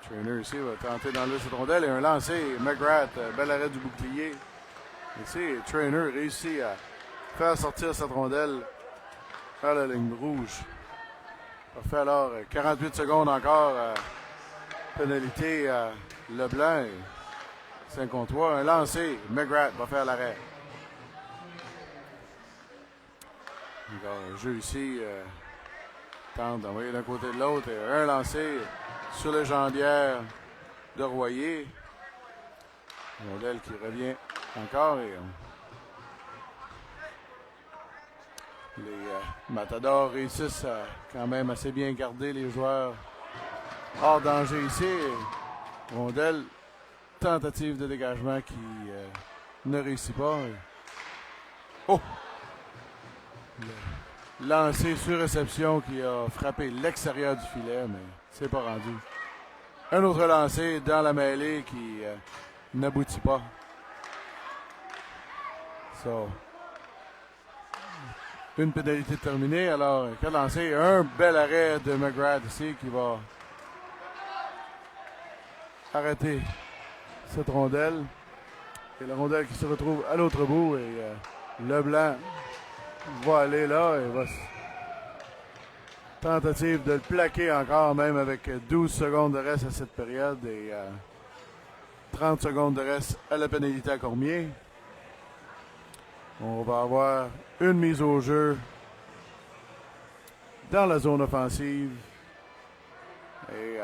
Trainer ici va tenter d'enlever cette rondelle et un lancer. McGrath, bel arrêt du bouclier. Ici, Trainer réussit à faire sortir cette rondelle vers la ligne rouge. Parfait, alors 48 secondes encore. Pénalité à Leblanc. 5 contre 3. Un lancé. McGrath va faire l'arrêt. Encore un jeu ici. Tente d'envoyer d'un côté de l'autre. Un lancé sur les jambières de Royer. Rondelle qui revient encore. Et les Matadors réussissent à quand même assez bien garder les joueurs hors danger ici. Rondelle, tentative de dégagement qui ne réussit pas. Oh! Lancé sur réception qui a frappé l'extérieur du filet, mais c'est pas rendu. Un autre lancé dans la mêlée qui n'aboutit pas. So, une pénalité terminée. Alors, quel lancer. Un bel arrêt de McGrath ici qui va arrêter cette rondelle. Et la rondelle qui se retrouve à l'autre bout. Et Leblanc va aller là et va tentative de le plaquer encore, même avec 12 secondes de reste à cette période et 30 secondes de reste à la pénalité à Cormier. On va avoir une mise au jeu dans la zone offensive. Et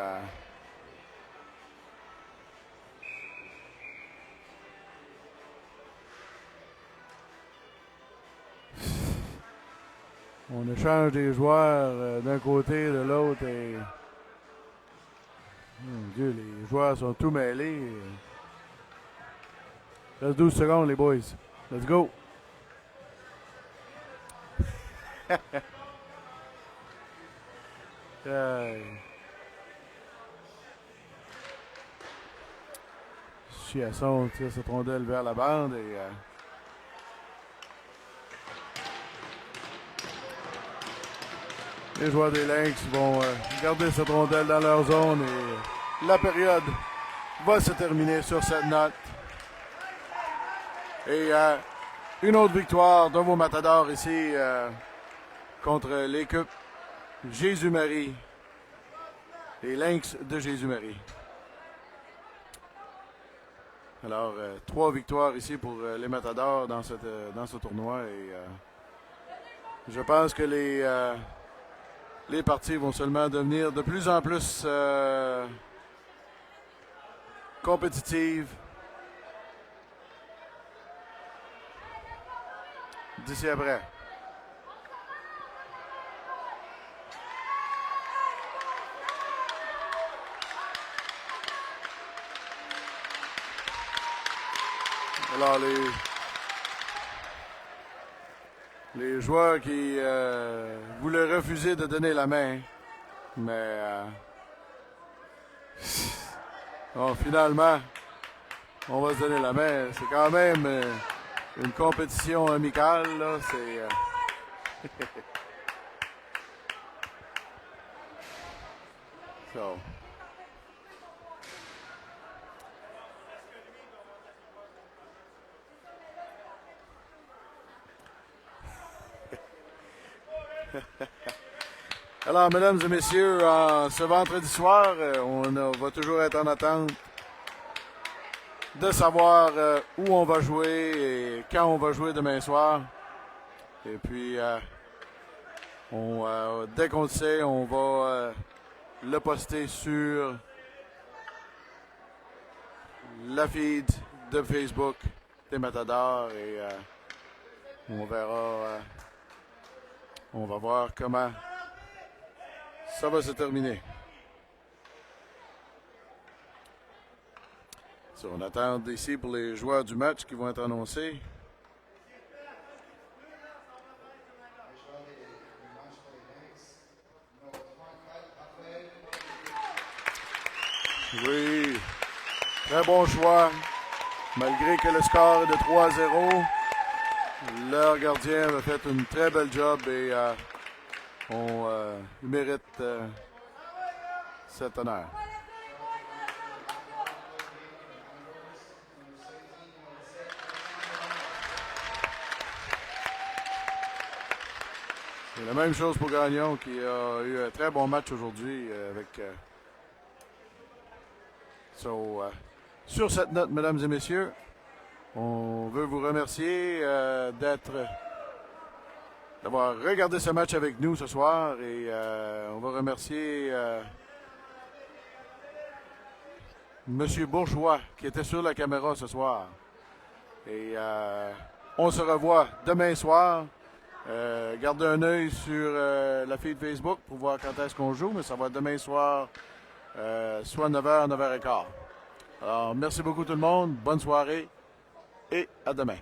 on échange des joueurs d'un côté, de l'autre. Et mon Dieu, les joueurs sont tout mêlés. Il reste 12 secondes, les boys. Let's go. Chiasson tire cette rondelle vers la bande et les joueurs des Lynx vont garder cette rondelle dans leur zone et la période va se terminer sur cette note. Et une autre victoire de vos Matadors ici contre l'équipe Jésus-Marie, les Lynx de Jésus-Marie. Alors, 3 victoires ici pour les Matadors dans ce tournoi. Et je pense que les parties vont seulement devenir de plus en plus compétitives d'ici après. Alors, les joueurs qui voulaient refuser de donner la main, mais bon, finalement, on va se donner la main. C'est quand même une compétition amicale, là. C'est so. Alors, mesdames et messieurs, ce vendredi soir, on va toujours être en attente de savoir où on va jouer et quand on va jouer demain soir. Et puis, dès qu'on le sait, on va le poster sur la feed de Facebook des Matadors et on verra, on va voir comment ça va se terminer. So, on attend ici pour les joueurs du match qui vont être annoncés. Oui, très bon choix. Malgré que le score est de 3-0, leur gardien a fait une très belle job et on mérite cet honneur. C'est la même chose pour Gagnon qui a eu un très bon match aujourd'hui avec... sur cette note, mesdames et messieurs, on veut vous remercier d'avoir regardé ce match avec nous ce soir et on va remercier M. Bourgeois qui était sur la caméra ce soir. Et on se revoit demain soir. Gardez un œil sur la feed Facebook pour voir quand est-ce qu'on joue, mais ça va être demain soir, soit 9h, 9h15. Alors, merci beaucoup tout le monde, bonne soirée et à demain.